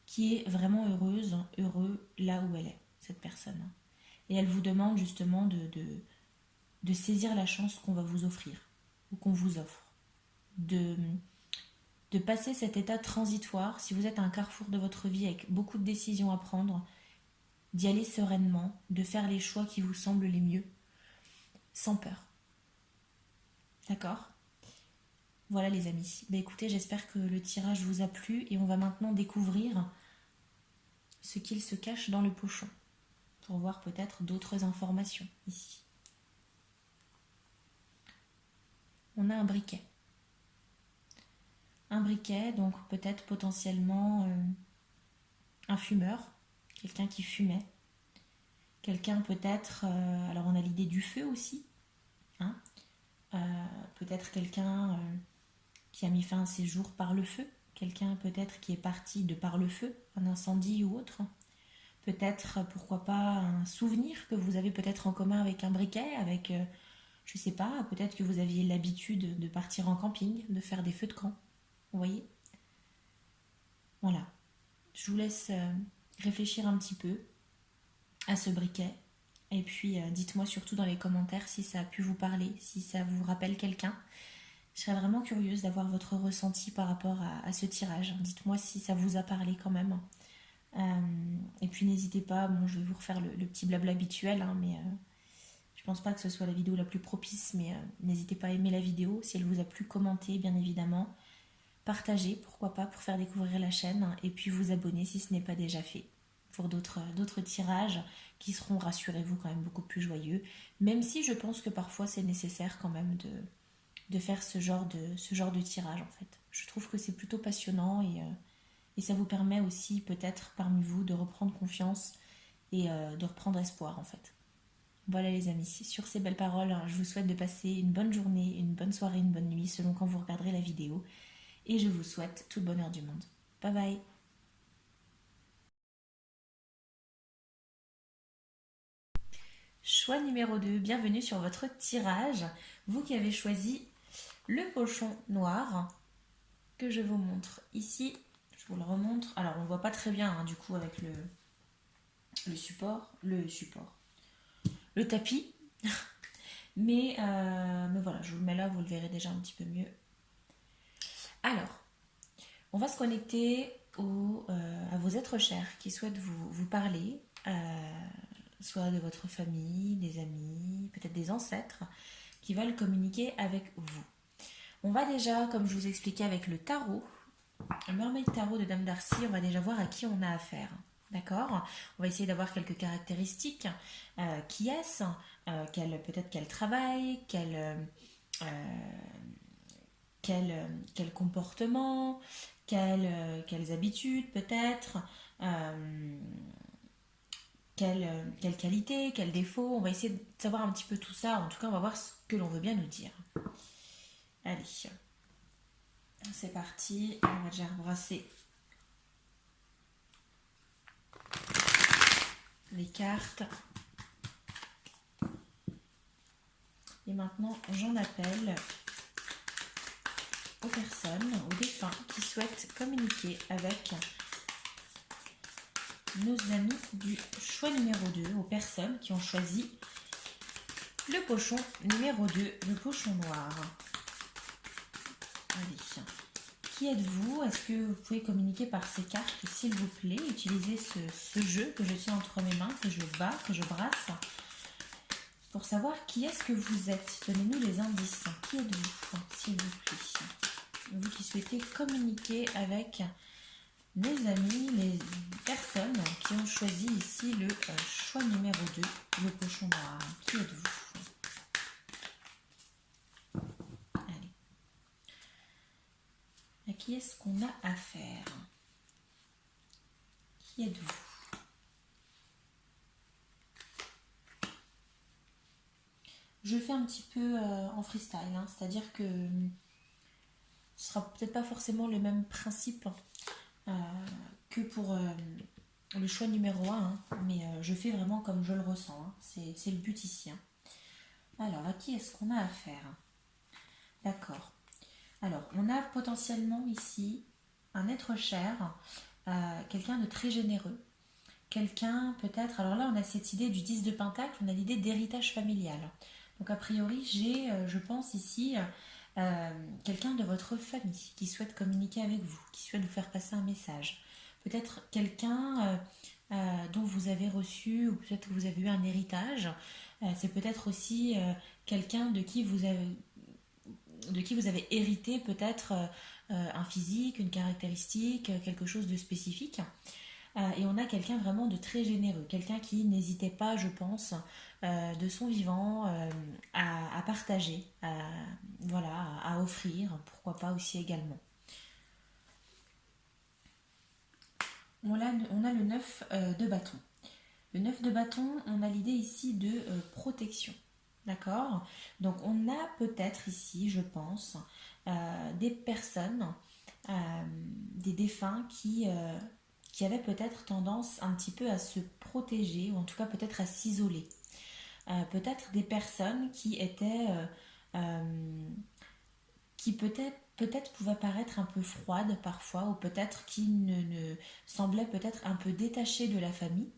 qui est vraiment heureuse, heureux là où elle est, cette personne. Et elle vous demande justement de saisir la chance qu'on va vous offrir, ou qu'on vous offre, de passer cet état transitoire, si vous êtes à un carrefour de votre vie avec beaucoup de décisions à prendre, d'y aller sereinement, de faire les choix qui vous semblent les mieux, sans peur. D'accord? Voilà les amis. Bah écoutez, j'espère que le tirage vous a plu et on va maintenant découvrir ce qu'il se cache dans le pochon pour voir peut-être d'autres informations ici. On a un briquet. Un briquet, donc peut-être potentiellement un fumeur, quelqu'un qui fumait, quelqu'un peut-être, alors on a l'idée du feu aussi, hein, peut-être quelqu'un qui a mis fin à ses jours par le feu, quelqu'un peut-être qui est parti de par le feu, un incendie ou autre, peut-être, pourquoi pas, un souvenir que vous avez peut-être en commun avec un briquet, avec, je sais pas, peut-être que vous aviez l'habitude de partir en camping, de faire des feux de camp, vous voyez? Voilà, je vous laisse réfléchir un petit peu à ce briquet. Et puis dites-moi surtout dans les commentaires si ça a pu vous parler, si ça vous rappelle quelqu'un. Je serais vraiment curieuse d'avoir votre ressenti par rapport à ce tirage. Dites-moi si ça vous a parlé quand même. Et puis n'hésitez pas, bon je vais vous refaire le petit blabla habituel, hein, mais je pense pas que ce soit la vidéo la plus propice, mais n'hésitez pas à aimer la vidéo si elle vous a plu, commenter bien évidemment. Partagez, pourquoi pas, pour faire découvrir la chaîne, et puis vous abonner si ce n'est pas déjà fait, pour d'autres tirages qui seront, rassurez-vous, quand même beaucoup plus joyeux, même si je pense que parfois c'est nécessaire quand même de faire ce genre de tirage en fait. Je trouve que c'est plutôt passionnant et ça vous permet aussi peut-être parmi vous de reprendre confiance et de reprendre espoir en fait. Voilà les amis, sur ces belles paroles, je vous souhaite de passer une bonne journée, une bonne soirée, une bonne nuit selon quand vous regarderez la vidéo. Et je vous souhaite tout le bonheur du monde. Bye bye. Choix numéro 2, bienvenue sur votre tirage. Vous qui avez choisi le pochon noir que je vous montre ici. Je vous le remontre. Alors on ne voit pas très bien hein, du coup avec le support. Le tapis. mais voilà, je vous le mets là, vous le verrez déjà un petit peu mieux. Alors, on va se connecter à vos êtres chers qui souhaitent vous parler, soit de votre famille, des amis, peut-être des ancêtres, qui veulent communiquer avec vous. On va déjà, comme je vous expliquais avec le tarot, le Mermaid Tarot de Dame Darcy, on va déjà voir à qui on a affaire. D'accord? On va essayer d'avoir quelques caractéristiques. Qui est-ce? Peut-être quel travail, quel comportement, quelles habitudes peut-être, quelle qualité, quel défaut. On va essayer de savoir un petit peu tout ça. En tout cas, on va voir ce que l'on veut bien nous dire. Allez, c'est parti. On va déjà brasser les cartes. Et maintenant, j'en appelle aux personnes, aux défunts qui souhaitent communiquer avec nos amis du choix numéro 2, aux personnes qui ont choisi le pochon numéro 2, le pochon noir. Allez, qui êtes-vous? Est-ce que vous pouvez communiquer par ces cartes, s'il vous plaît? Utilisez ce jeu que je tiens entre mes mains, que je bats, que je brasse, pour savoir qui est-ce que vous êtes. Donnez-nous les indices. Qui êtes-vous, s'il vous plaît? Vous qui souhaitez communiquer avec mes amis, les personnes qui ont choisi ici le choix numéro 2, le pochon noir. Qui êtes-vous? Allez. À qui est-ce qu'on a affaire? Qui êtes-vous? Je fais un petit peu en freestyle, hein, c'est-à-dire que ce sera peut-être pas forcément le même principe que pour le choix numéro 1, hein, mais je fais vraiment comme je le ressens, hein, c'est le but ici. Hein. Alors, à qui est-ce qu'on a affaire? D'accord. Alors, on a potentiellement ici un être cher, quelqu'un de très généreux, quelqu'un peut-être, alors là on a cette idée du 10 de Pentacle, on a l'idée d'héritage familial. Donc a priori j'ai, je pense ici, quelqu'un de votre famille qui souhaite communiquer avec vous, qui souhaite vous faire passer un message. Peut-être quelqu'un dont vous avez reçu, ou peut-être que vous avez eu un héritage. C'est peut-être aussi quelqu'un de qui vous avez hérité peut-être un physique, une caractéristique, quelque chose de spécifique. Et on a quelqu'un vraiment de très généreux, quelqu'un qui n'hésitait pas, je pense, de son vivant à partager, voilà, à offrir, pourquoi pas aussi également. On a le 9 de bâton. Le 9 de bâton, on a l'idée ici de protection. D'accord? Donc on a peut-être ici, je pense, des personnes, des défunts qui avaient peut-être tendance un petit peu à se protéger, ou en tout cas peut-être à s'isoler. Peut-être des personnes qui étaient, qui peut-être pouvaient paraître un peu froides parfois, ou peut-être qui ne semblaient peut-être un peu détachées de la famille.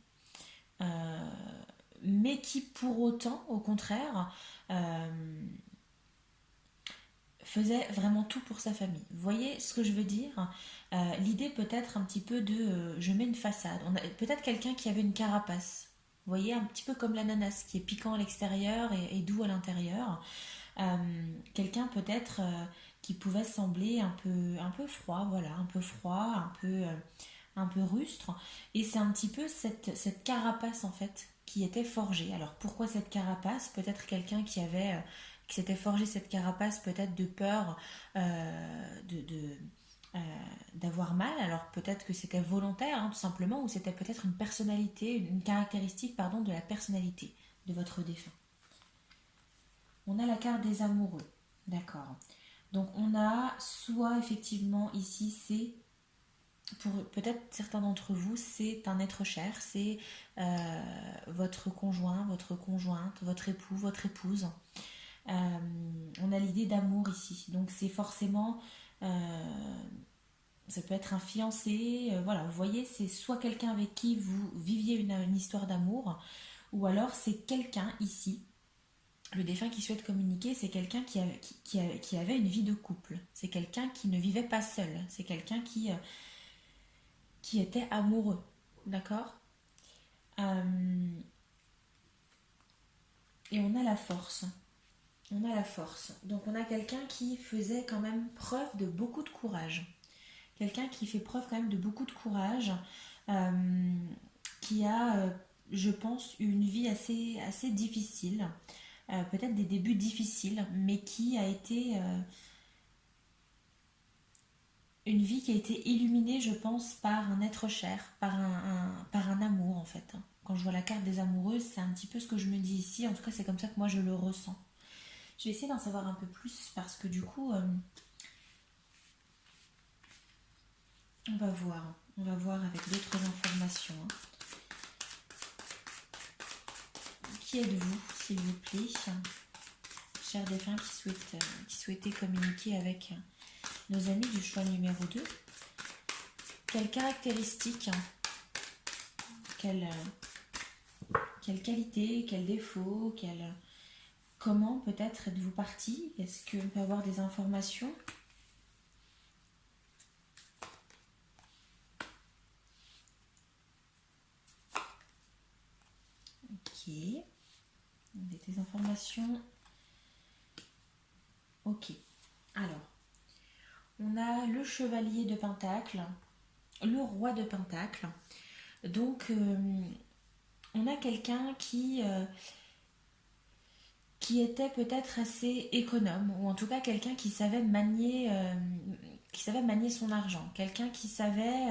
Mais qui pour autant, au contraire, faisait vraiment tout pour sa famille. Vous voyez ce que je veux dire? L'idée peut être un petit peu de je mets une façade. On a peut-être quelqu'un qui avait une carapace. Vous voyez, un petit peu comme l'ananas, qui est piquant à l'extérieur et doux à l'intérieur. Quelqu'un peut-être qui pouvait sembler un peu froid, voilà, un peu froid, un peu rustre. Et c'est un petit peu cette carapace en fait qui était forgée. Alors pourquoi cette carapace? Peut-être quelqu'un qui s'était forgé cette carapace peut-être de peur d'avoir mal. Alors peut-être que c'était volontaire hein, tout simplement, ou c'était peut-être une personnalité, une caractéristique pardon, de la personnalité de votre défunt. On a la carte des amoureux, d'accord. Donc on a soit effectivement ici c'est pour peut-être certains d'entre vous, c'est un être cher, c'est votre conjoint, votre conjointe, votre époux, votre épouse. On a l'idée d'amour ici, donc c'est forcément, ça peut être un fiancé, voilà, vous voyez, c'est soit quelqu'un avec qui vous viviez une histoire d'amour, ou alors c'est quelqu'un ici, le défunt qui souhaite communiquer, c'est quelqu'un qui avait une vie de couple, c'est quelqu'un qui ne vivait pas seul, c'est quelqu'un qui était amoureux, d'accord. Euh, et on a la force. On a la force. Donc on a quelqu'un qui faisait quand même preuve de beaucoup de courage. Quelqu'un qui fait preuve quand même de beaucoup de courage, euh, qui a, je pense, eu une vie assez difficile, peut-être des débuts difficiles, mais qui a été une vie qui a été illuminée, je pense, par un être cher, par un amour en fait. Quand je vois la carte des amoureuses, c'est un petit peu ce que je me dis ici, en tout cas c'est comme ça que moi je le ressens. Je vais essayer d'en savoir un peu plus parce que du coup, on va voir avec d'autres informations, hein. Qui êtes-vous, s'il vous plaît, chers défunts qui souhaitaient communiquer avec nos amis du choix numéro 2? Quelles caractéristiques, quelles qualités, quels défauts, comment peut-être êtes-vous parti? Est-ce qu'on peut avoir des informations? Ok. Des informations. Ok. Alors, on a le chevalier de Pentacle, le roi de Pentacle. Donc, on a quelqu'un qui était peut-être assez économe, ou en tout cas quelqu'un qui savait manier son argent, quelqu'un qui savait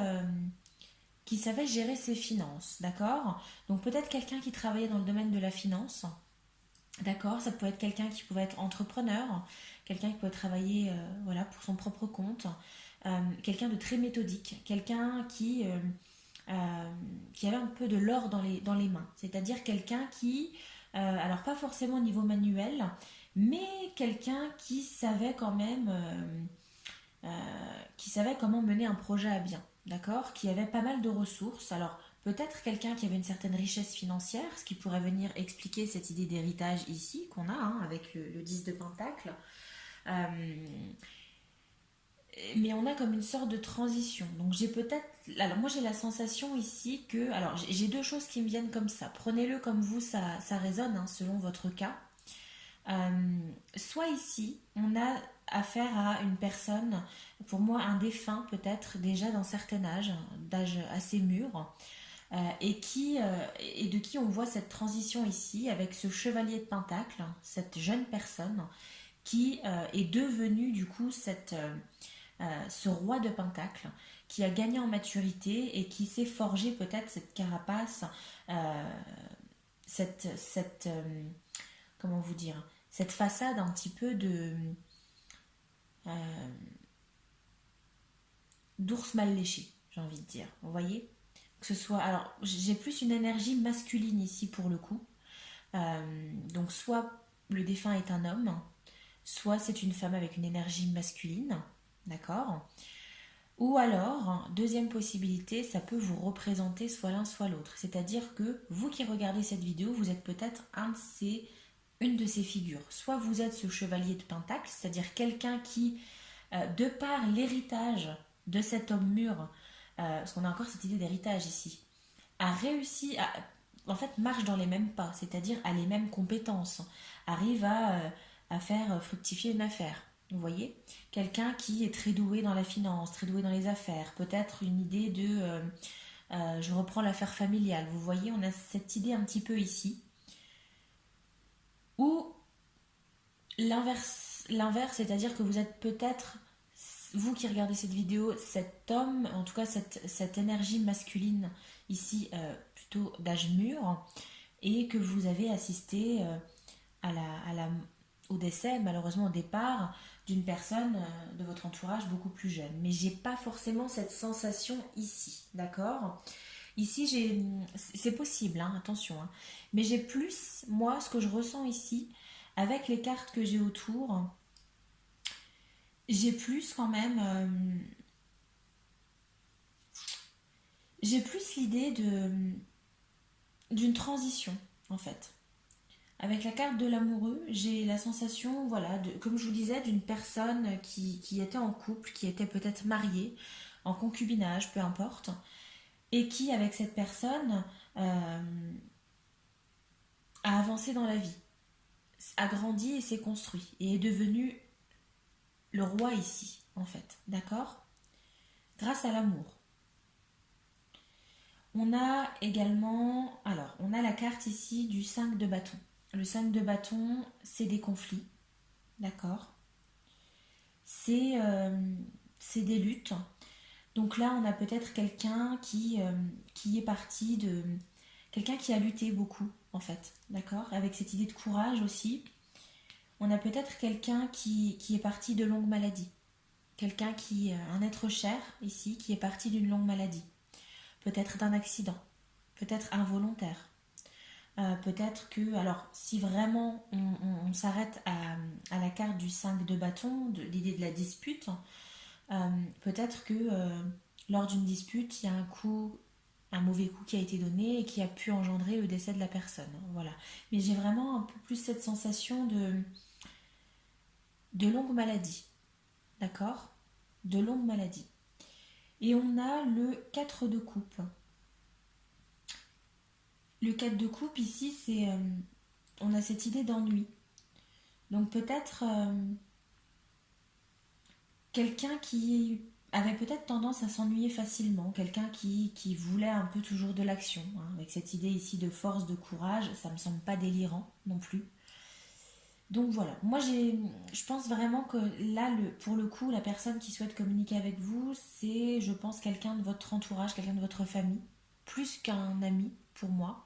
gérer ses finances, d'accord. Donc peut-être quelqu'un qui travaillait dans le domaine de la finance, d'accord. Ça peut être quelqu'un qui pouvait être entrepreneur, quelqu'un qui pouvait travailler voilà, pour son propre compte, quelqu'un de très méthodique, quelqu'un qui avait un peu de l'or dans les mains, c'est-à-dire quelqu'un qui, alors pas forcément au niveau manuel, mais quelqu'un qui savait comment mener un projet à bien, d'accord, qui avait pas mal de ressources. Alors peut-être quelqu'un qui avait une certaine richesse financière, ce qui pourrait venir expliquer cette idée d'héritage ici qu'on a, hein, avec le 10 de Pentacle. Euh, mais on a comme une sorte de transition. Donc j'ai peut-être... Alors moi j'ai la sensation ici que... Alors j'ai deux choses qui me viennent comme ça. Prenez-le comme vous, ça résonne, hein, selon votre cas. Soit ici, on a affaire à une personne, pour moi un défunt peut-être déjà d'un certain âge, d'âge assez mûr, et de qui on voit cette transition ici avec ce chevalier de Pentacle, cette jeune personne qui est devenue du coup ce roi de Pentacle, qui a gagné en maturité et qui s'est forgé peut-être cette carapace, euh, comment vous dire, cette façade un petit peu euh, d'ours mal léché, j'ai envie de dire. Vous voyez, que ce soit, alors j'ai plus une énergie masculine ici pour le coup. Donc soit le défunt est un homme, soit c'est une femme avec une énergie masculine, d'accord. Ou alors, deuxième possibilité, ça peut vous représenter soit l'un soit l'autre. C'est-à-dire que vous qui regardez cette vidéo, vous êtes peut-être une de ces figures. Soit vous êtes ce chevalier de Pentacle, c'est-à-dire quelqu'un qui, de par l'héritage de cet homme mûr, parce qu'on a encore cette idée d'héritage ici, a réussi à, en fait, marche dans les mêmes pas, c'est-à-dire a les mêmes compétences, arrive à faire fructifier une affaire. Vous voyez, quelqu'un qui est très doué dans la finance, très doué dans les affaires, peut-être une idée de je reprends l'affaire familiale. Vous voyez, on a cette idée un petit peu ici. Ou l'inverse, c'est-à-dire que vous êtes peut-être, vous qui regardez cette vidéo, cet homme, en tout cas cette énergie masculine ici, plutôt d'âge mûr, et que vous avez assisté à la, au décès, malheureusement au départ, d'une personne de votre entourage beaucoup plus jeune. Mais j'ai pas forcément cette sensation ici, d'accord. Ici, c'est possible, hein, attention, hein. Mais j'ai plus, moi, ce que je ressens ici, avec les cartes que j'ai autour, j'ai plus quand même, j'ai plus l'idée d'une transition, en fait. Avec la carte de l'amoureux, j'ai la sensation, voilà, comme je vous disais, d'une personne qui était en couple, qui était peut-être mariée, en concubinage, peu importe, et qui, avec cette personne, a avancé dans la vie, a grandi et s'est construit, et est devenu le roi ici, en fait, d'accord? Grâce à l'amour. On a également, alors, on a la carte ici du 5 de bâton. Le 5 de bâton, c'est des conflits, d'accord? C'est des luttes. Donc là, on a peut-être quelqu'un qui est parti de... Quelqu'un qui a lutté beaucoup, en fait, d'accord? Avec cette idée de courage aussi. On a peut-être quelqu'un qui est parti de longue maladie. Quelqu'un qui... Un être cher, ici, qui est parti d'une longue maladie. Peut-être d'un accident. Peut-être involontaire. Peut-être que... Alors, si vraiment on s'arrête à la carte du 5 de bâton, de l'idée de la dispute, peut-être que lors d'une dispute, il y a un mauvais coup qui a été donné et qui a pu engendrer le décès de la personne. Voilà. Mais j'ai vraiment un peu plus cette sensation de longue maladie. D'accord? De longue maladie. Et on a le 4 de coupe. Le 4 de coupe ici, c'est on a cette idée d'ennui. Donc peut-être quelqu'un qui avait peut-être tendance à s'ennuyer facilement, quelqu'un qui voulait un peu toujours de l'action, hein, avec cette idée ici de force, de courage, ça me semble pas délirant non plus. Donc voilà, moi je pense vraiment que là, pour le coup, la personne qui souhaite communiquer avec vous, c'est, je pense, quelqu'un de votre entourage, quelqu'un de votre famille, plus qu'un ami pour moi.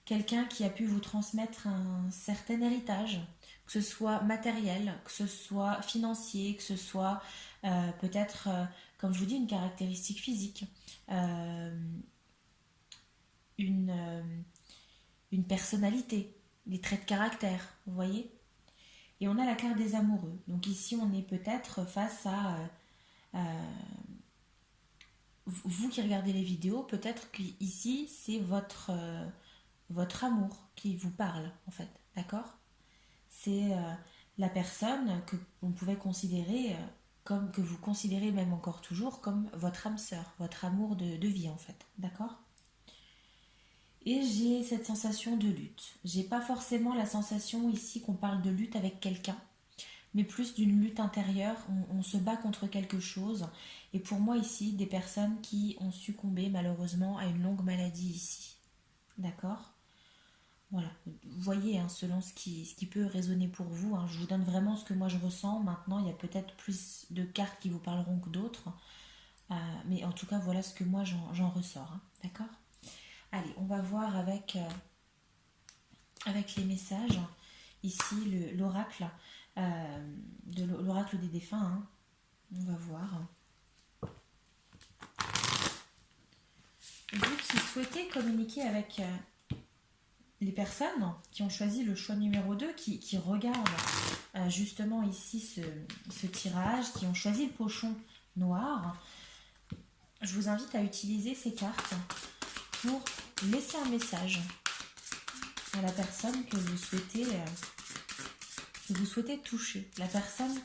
Quelqu'un qui a pu vous transmettre un certain héritage, que ce soit matériel, que ce soit financier, que ce soit peut-être, comme je vous dis, une caractéristique physique, euh, une, euh, une personnalité, des traits de caractère, vous voyez. Et on a la carte des amoureux. Donc ici, on est peut-être face à vous qui regardez les vidéos, peut-être qu'ici, c'est votre amour qui vous parle, en fait. D'accord? C'est la personne que on pouvait considérer comme que vous considérez même encore toujours comme votre âme sœur, votre amour de vie en fait, d'accord? Et j'ai cette sensation de lutte. J'ai pas forcément la sensation ici qu'on parle de lutte avec quelqu'un, mais plus d'une lutte intérieure. On se bat contre quelque chose. Et pour moi ici, des personnes qui ont succombé malheureusement à une longue maladie ici, d'accord? Voilà, vous voyez, hein, selon ce qui peut résonner pour vous, hein, je vous donne vraiment ce que moi je ressens. Maintenant, il y a peut-être plus de cartes qui vous parleront que d'autres. Mais en tout cas, voilà ce que moi j'en ressors. Hein, d'accord? Allez, on va voir avec les messages. Ici, l'oracle l'oracle des défunts. Hein, on va voir. Vous qui souhaitez communiquer avec les personnes qui ont choisi le choix numéro 2, qui regardent justement ici ce tirage, qui ont choisi le pochon noir, je vous invite à utiliser ces cartes pour laisser un message à la personne que vous souhaitez toucher, la personne avec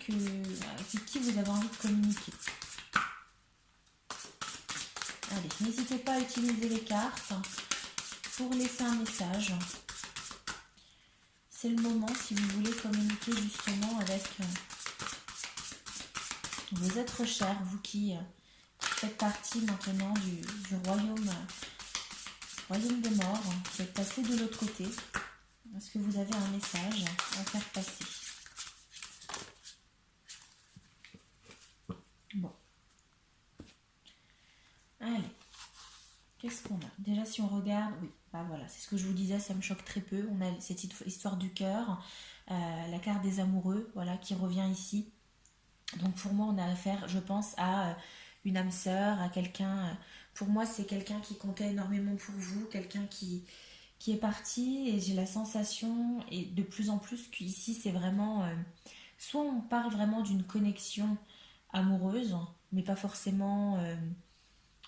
qui vous avez envie de communiquer. Allez, n'hésitez pas à utiliser les cartes pour laisser un message. C'est le moment si vous voulez communiquer justement avec vos êtres chers, vous qui faites partie maintenant du royaume des morts, qui êtes passé de l'autre côté. Est-ce que vous avez un message à faire passer? Bon. Allez. Qu'est-ce qu'on a? Déjà, si on regarde, oui, bah voilà, c'est ce que je vous disais, ça me choque très peu. On a cette histoire du cœur, la carte des amoureux, voilà, qui revient ici. Donc pour moi, on a affaire, je pense, à une âme sœur, à quelqu'un. Pour moi, c'est quelqu'un qui comptait énormément pour vous, quelqu'un qui est parti, et j'ai la sensation, et de plus en plus, qu'ici, c'est vraiment. Soit on parle vraiment d'une connexion amoureuse, mais pas forcément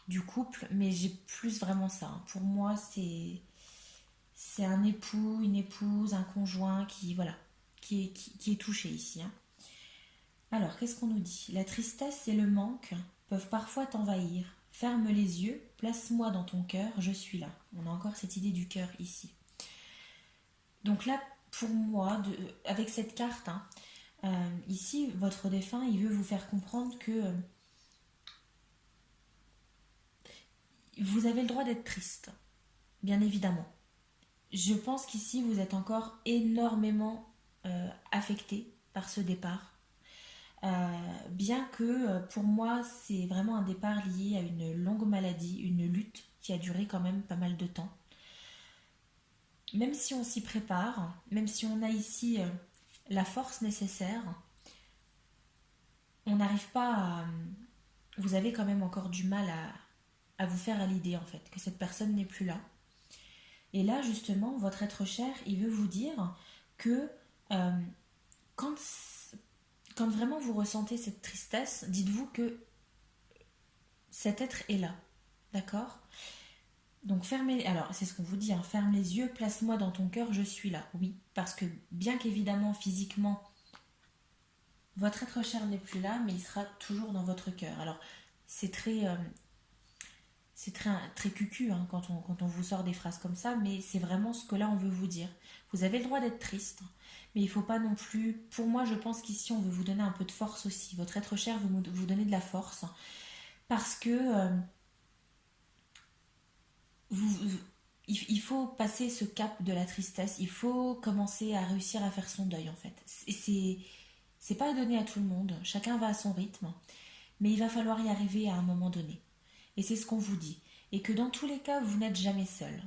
du couple, mais j'ai plus vraiment ça. Hein. Pour moi, c'est un époux, une épouse, un conjoint qui voilà, qui est touché ici. Hein. Alors, qu'est-ce qu'on nous dit? La tristesse et le manque peuvent parfois t'envahir. Ferme les yeux, place-moi dans ton cœur, je suis là. On a encore cette idée du cœur ici. Donc là, pour moi, avec cette carte, hein, ici, votre défunt, il veut vous faire comprendre que vous avez le droit d'être triste, bien évidemment. Je pense qu'ici, vous êtes encore énormément affecté par ce départ. Bien que pour moi, c'est vraiment un départ lié à une longue maladie, une lutte qui a duré quand même pas mal de temps. Même si on s'y prépare, même si on a ici la force nécessaire, on n'arrive pas à... Vous avez quand même encore du mal à vous faire à l'idée en fait que cette personne n'est plus là. Et là justement, votre être cher, il veut vous dire que euh, quand, quand vraiment vous ressentez cette tristesse, dites-vous que cet être est là. D'accord? Donc fermez, alors c'est ce qu'on vous dit, hein, ferme les yeux, place-moi dans ton cœur, je suis là. Oui, parce que bien qu'évidemment physiquement, votre être cher n'est plus là, mais il sera toujours dans votre cœur. Alors c'est très cucu hein, quand on vous sort des phrases comme ça, mais c'est vraiment ce que là on veut vous dire. Vous avez le droit d'être triste, mais il ne faut pas non plus... Pour moi, je pense qu'ici on veut vous donner un peu de force aussi. Votre être cher veut vous donner de la force, parce que il faut passer ce cap de la tristesse, il faut commencer à réussir à faire son deuil en fait. C'est pas donné à tout le monde, chacun va à son rythme, mais il va falloir y arriver à un moment donné. Et c'est ce qu'on vous dit. Et que dans tous les cas, vous n'êtes jamais seul.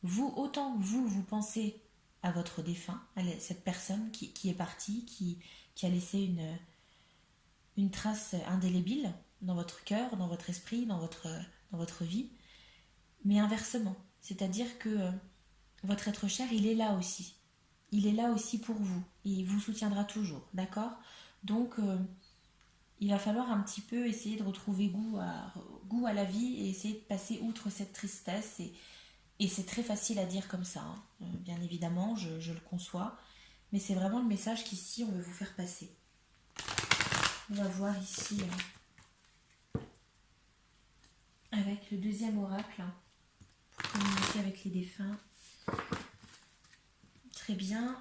Vous, autant que vous pensez à votre défunt, à cette personne qui est partie, qui a laissé une trace indélébile dans votre cœur, dans votre esprit, dans votre vie, mais inversement. C'est-à-dire que votre être cher, il est là aussi. Il est là aussi pour vous. Et il vous soutiendra toujours, d'accord? Donc, il va falloir un petit peu essayer de retrouver goût à la vie et essayer de passer outre cette tristesse. Et c'est très facile à dire comme ça, hein. Bien évidemment, je le conçois. Mais c'est vraiment le message qu'ici, on veut vous faire passer. On va voir ici avec le deuxième oracle, hein, pour communiquer avec les défunts. Très bien.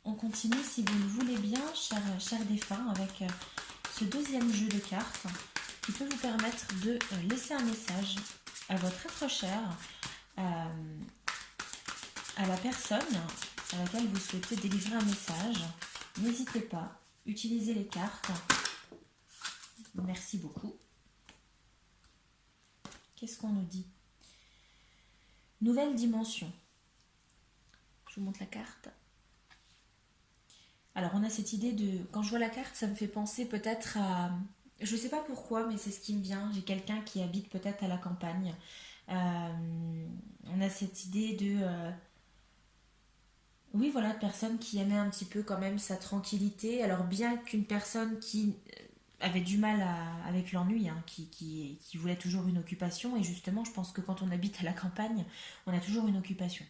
On continue, si vous le voulez bien, cher défunt, avec ce deuxième jeu de cartes qui peut vous permettre de laisser un message à votre être cher, à la personne à laquelle vous souhaitez délivrer un message. N'hésitez pas, utilisez les cartes. Merci beaucoup. Qu'est-ce qu'on nous dit? Nouvelle dimension. Je vous montre la carte. Alors on a cette idée de... Quand je vois la carte, ça me fait penser peut-être à... Je ne sais pas pourquoi, mais c'est ce qui me vient. J'ai quelqu'un qui habite peut-être à la campagne. On a cette idée de... Oui, voilà, de personne qui aimait un petit peu quand même sa tranquillité. Alors bien qu'une personne qui avait du mal avec l'ennui, hein, qui voulait toujours une occupation. Et justement, je pense que quand on habite à la campagne, on a toujours une occupation.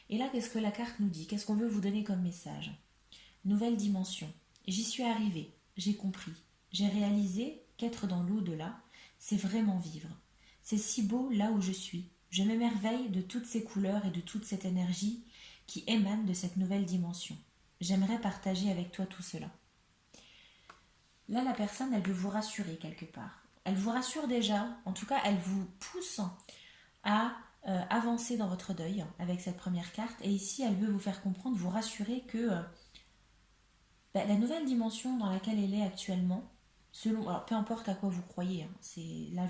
Et là, qu'est-ce que la carte nous dit? Qu'est-ce qu'on veut vous donner comme message? Nouvelle dimension. J'y suis arrivée, j'ai compris. J'ai réalisé qu'être dans l'au-delà, c'est vraiment vivre. C'est si beau là où je suis. Je m'émerveille de toutes ces couleurs et de toute cette énergie qui émane de cette nouvelle dimension. J'aimerais partager avec toi tout cela. Là, la personne, elle veut vous rassurer quelque part. Elle vous rassure déjà, en tout cas, elle vous pousse à avancer dans votre deuil avec cette première carte. Et ici, elle veut vous faire comprendre, vous rassurer que la nouvelle dimension dans laquelle elle est actuellement, selon, alors peu importe à quoi vous croyez, hein, c'est là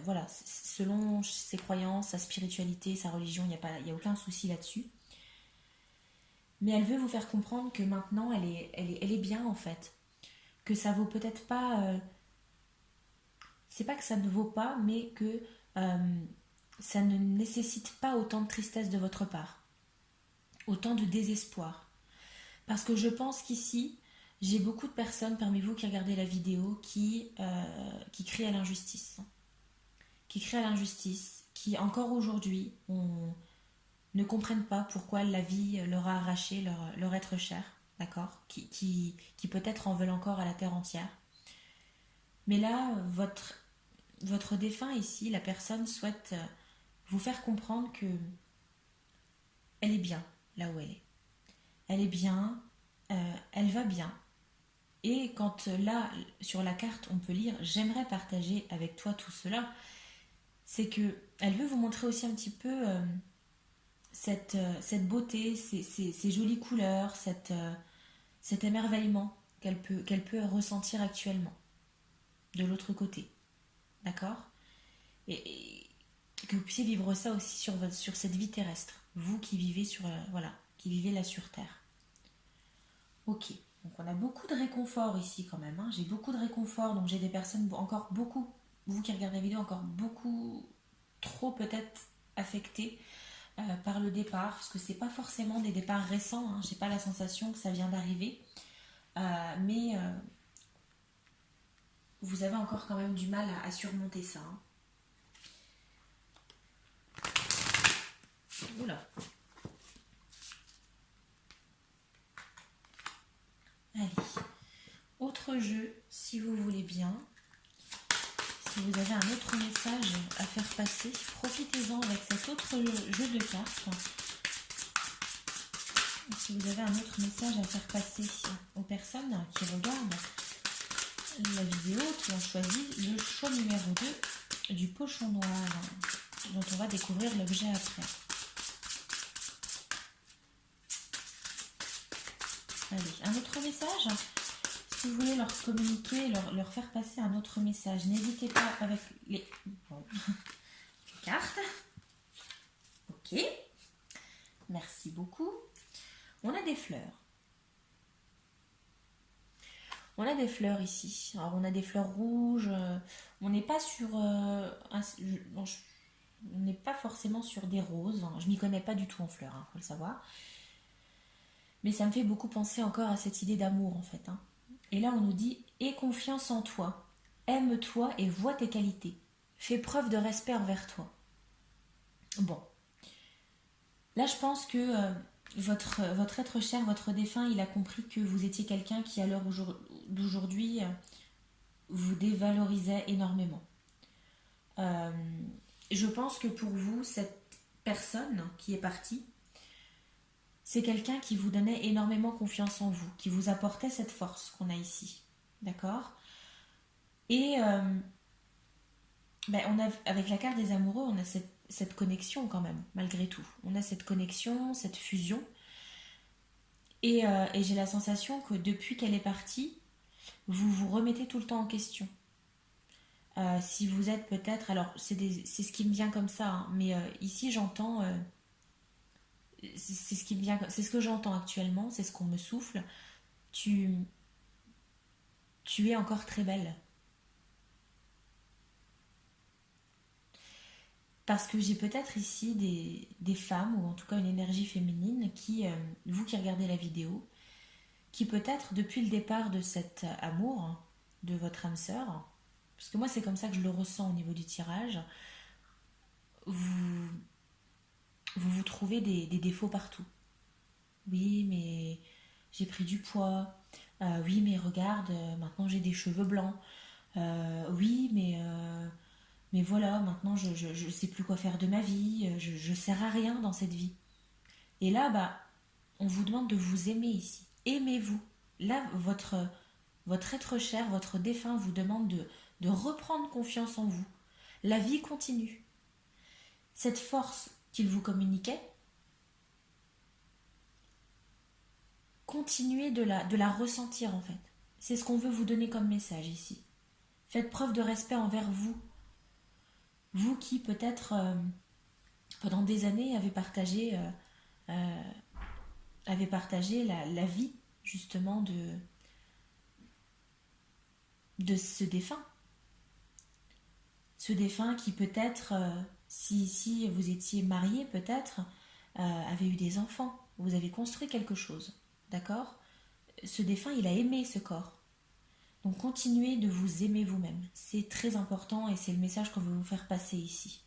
voilà, selon ses croyances, sa spiritualité, sa religion, il y a aucun souci là-dessus. Mais elle veut vous faire comprendre que maintenant, elle est bien en fait, que ça vaut peut-être pas, c'est pas que ça ne vaut pas, mais que ça ne nécessite pas autant de tristesse de votre part, autant de désespoir. Parce que je pense qu'ici, j'ai beaucoup de personnes parmi vous qui regardaient la vidéo qui crient à l'injustice. Qui crient à l'injustice, qui encore aujourd'hui ne comprennent pas pourquoi la vie leur a arraché leur être cher, d'accord, qui peut-être en veulent encore à la terre entière. Mais là, votre défunt ici, la personne souhaite vous faire comprendre que elle est bien là où elle est. Elle est bien, elle va bien. Et quand là, sur la carte, on peut lire j'aimerais partager avec toi tout cela, c'est que elle veut vous montrer aussi un petit peu cette beauté, ces jolies couleurs, cet émerveillement qu'elle peut ressentir actuellement de l'autre côté. D'accord et que vous puissiez vivre ça aussi sur cette vie terrestre. Vous qui vivez voilà, qui vivez là sur Terre. Ok, donc on a beaucoup de réconfort ici quand même, hein. J'ai beaucoup de réconfort, donc j'ai des personnes encore beaucoup, vous qui regardez la vidéo, encore beaucoup trop peut-être affectées par le départ, parce que c'est pas forcément des départs récents, hein. J'ai pas la sensation que ça vient d'arriver, mais vous avez encore quand même du mal à surmonter ça, hein. Oula. Allez. Autre jeu, si vous voulez bien. Si vous avez un autre message à faire passer, profitez-en avec cet autre jeu de cartes. Si vous avez un autre message à faire passer aux personnes qui regardent la vidéo, qui ont choisi le choix numéro 2 du pochon noir, dont on va découvrir l'objet après. Allez, un autre message. Si vous voulez leur communiquer, leur faire passer un autre message, n'hésitez pas avec les cartes. Ok, merci beaucoup. On a des fleurs. On a des fleurs ici. Alors on a des fleurs rouges. On n'est pas sur... on n'est pas forcément sur des roses. Je m'y connais pas du tout en fleurs, hein, faut le savoir. Mais ça me fait beaucoup penser encore à cette idée d'amour en fait, hein. Et là on nous dit « Aie confiance en toi, aime-toi et vois tes qualités. Fais preuve de respect envers toi. » Bon. Là je pense que votre être cher, votre défunt, il a compris que vous étiez quelqu'un qui à l'heure d'aujourd'hui vous dévalorisait énormément. Je pense que pour vous, cette personne qui est partie, c'est quelqu'un qui vous donnait énormément confiance en vous, qui vous apportait cette force qu'on a ici. D'accord? Et avec la carte des amoureux, on a cette connexion quand même, malgré tout. On a cette connexion, cette fusion. Et j'ai la sensation que depuis qu'elle est partie, vous vous remettez tout le temps en question. Si vous êtes peut-être... Alors, c'est ce qui me vient comme ça, hein, mais ici j'entends... c'est ce qui me vient, c'est ce que j'entends actuellement, c'est ce qu'on me souffle. Tu, tu es encore très belle. Parce que j'ai peut-être ici des femmes, ou en tout cas une énergie féminine, qui, vous qui regardez la vidéo, qui peut-être depuis le départ de cet amour de votre âme sœur, parce que moi c'est comme ça que je le ressens au niveau du tirage, vous vous trouvez des défauts partout. Oui, mais j'ai pris du poids. Oui, mais regarde, maintenant j'ai des cheveux blancs. Oui, mais voilà, maintenant je sais plus quoi faire de ma vie. Je sers à rien dans cette vie. Et là, bah, on vous demande de vous aimer ici. Aimez-vous. Là, votre être cher, votre défunt vous demande de reprendre confiance en vous. La vie continue. Cette force qu'il vous communiquait, continuez de la ressentir en fait. C'est ce qu'on veut vous donner comme message ici. Faites preuve de respect envers vous. Vous qui peut-être pendant des années euh, avez partagé la vie justement de ce défunt. Ce défunt qui peut-être, si vous étiez marié peut-être, avait eu des enfants. Vous avez construit quelque chose. D'accord? Ce défunt, il a aimé ce corps. Donc continuez de vous aimer vous-même. C'est très important et c'est le message qu'on veut vous faire passer ici.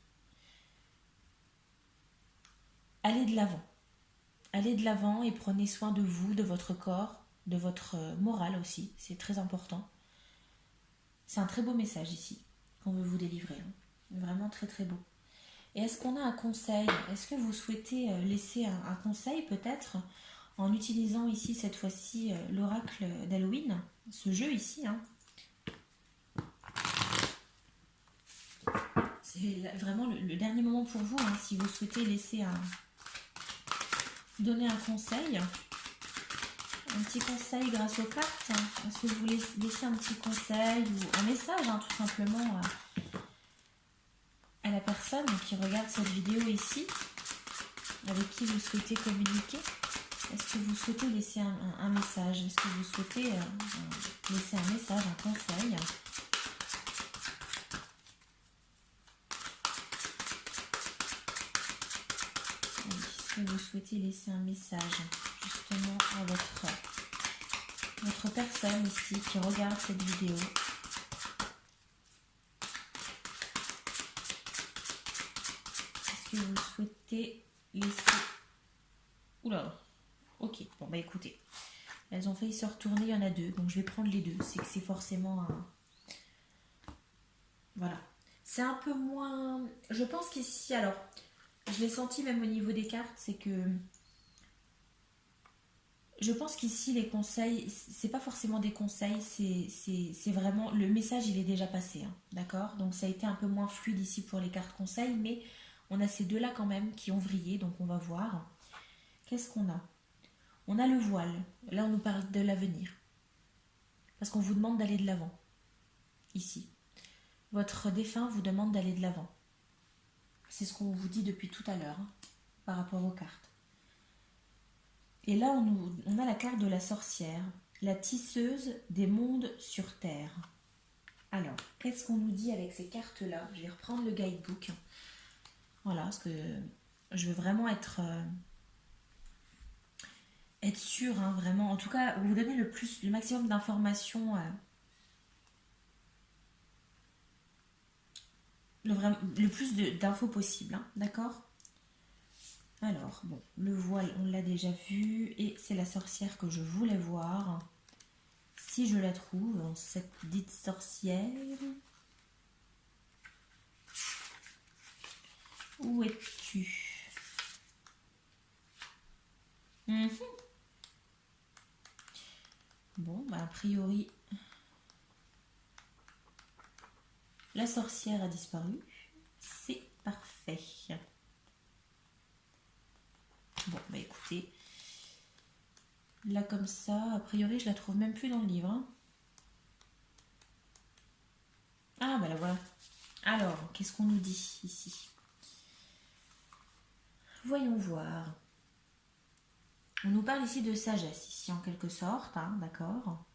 Allez de l'avant. Allez de l'avant et prenez soin de vous, de votre corps, de votre morale aussi. C'est très important. C'est un très beau message ici qu'on veut vous délivrer, hein. Vraiment très très beau. Et est-ce qu'on a un conseil? Est-ce que vous souhaitez laisser un conseil peut-être en utilisant ici cette fois-ci l'oracle d'Halloween, ce jeu ici, hein. C'est vraiment le dernier moment pour vous, hein, si vous souhaitez laisser donner un conseil, un petit conseil grâce aux cartes. Est-ce que vous voulez laisser un petit conseil ou un message, hein, tout simplement à la personne qui regarde cette vidéo ici, avec qui vous souhaitez communiquer? Est-ce que vous souhaitez laisser un message? Est-ce que vous souhaitez laisser un message, un conseil? Est-ce que vous souhaitez laisser un message justement à votre personne ici qui regarde cette vidéo? Est-ce que vous souhaitez laisser... Oula. Ok, bon bah écoutez. Elles ont failli se retourner, il y en a deux, donc je vais prendre les deux. C'est que c'est forcément un... Voilà. C'est un peu moins... Je pense qu'ici, alors, je l'ai senti même au niveau des cartes, c'est que... Je pense qu'ici, les conseils, c'est pas forcément des conseils, c'est vraiment... Le message, il est déjà passé, hein, d'accord? Donc ça a été un peu moins fluide ici pour les cartes conseils, mais on a ces deux-là quand même qui ont vrillé, donc on va voir. Qu'est-ce qu'on a? On a le voile. Là, on nous parle de l'avenir. Parce qu'on vous demande d'aller de l'avant. Ici. Votre défunt vous demande d'aller de l'avant. C'est ce qu'on vous dit depuis tout à l'heure, hein, par rapport aux cartes. Et là, on a la carte de la sorcière, la tisseuse des mondes sur Terre. Alors, qu'est-ce qu'on nous dit avec ces cartes-là? Je vais reprendre le guidebook. Voilà, parce que je veux vraiment être sûre, hein, vraiment. En tout cas, vous donner le maximum d'informations, le plus d'infos possible, hein, d'accord? Alors, bon, le voile, on l'a déjà vu, et c'est la sorcière que je voulais voir. Si je la trouve, cette dite sorcière. Où es-tu? Bon, bah a priori, la sorcière a disparu. C'est parfait. Bon, bah écoutez, là comme ça, a priori, je la trouve même plus dans le livre, hein. Ah, bah la voilà. Alors, qu'est-ce qu'on nous dit ici? Voyons voir. On nous parle ici de sagesse, ici en quelque sorte, hein, d'accord?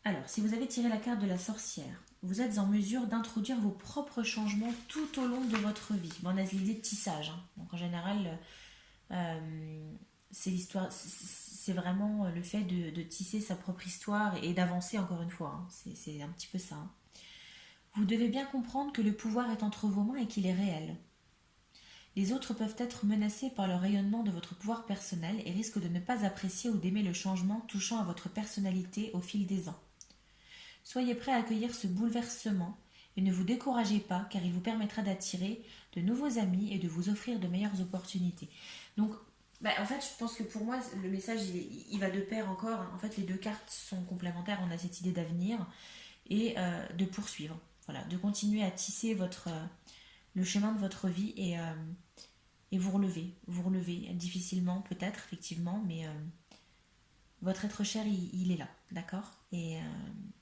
Alors, si vous avez tiré la carte de la sorcière, vous êtes en mesure d'introduire vos propres changements tout au long de votre vie. Bon, on a l'idée de tissage, hein. Donc en général, c'est l'histoire, c'est vraiment le fait de tisser sa propre histoire et d'avancer encore une fois, hein. C'est un petit peu ça, hein. Vous devez bien comprendre que le pouvoir est entre vos mains et qu'il est réel. Les autres peuvent être menacés par le rayonnement de votre pouvoir personnel et risquent de ne pas apprécier ou d'aimer le changement touchant à votre personnalité au fil des ans. Soyez prêt à accueillir ce bouleversement et ne vous découragez pas car il vous permettra d'attirer de nouveaux amis et de vous offrir de meilleures opportunités. Donc, en fait, je pense que pour moi, le message, il va de pair encore. En fait, les deux cartes sont complémentaires. On a cette idée d'avenir et de poursuivre. Voilà, de continuer à tisser le chemin de votre vie et vous relever. Vous relever difficilement peut-être, effectivement, mais votre être cher, il est là, d'accord? Et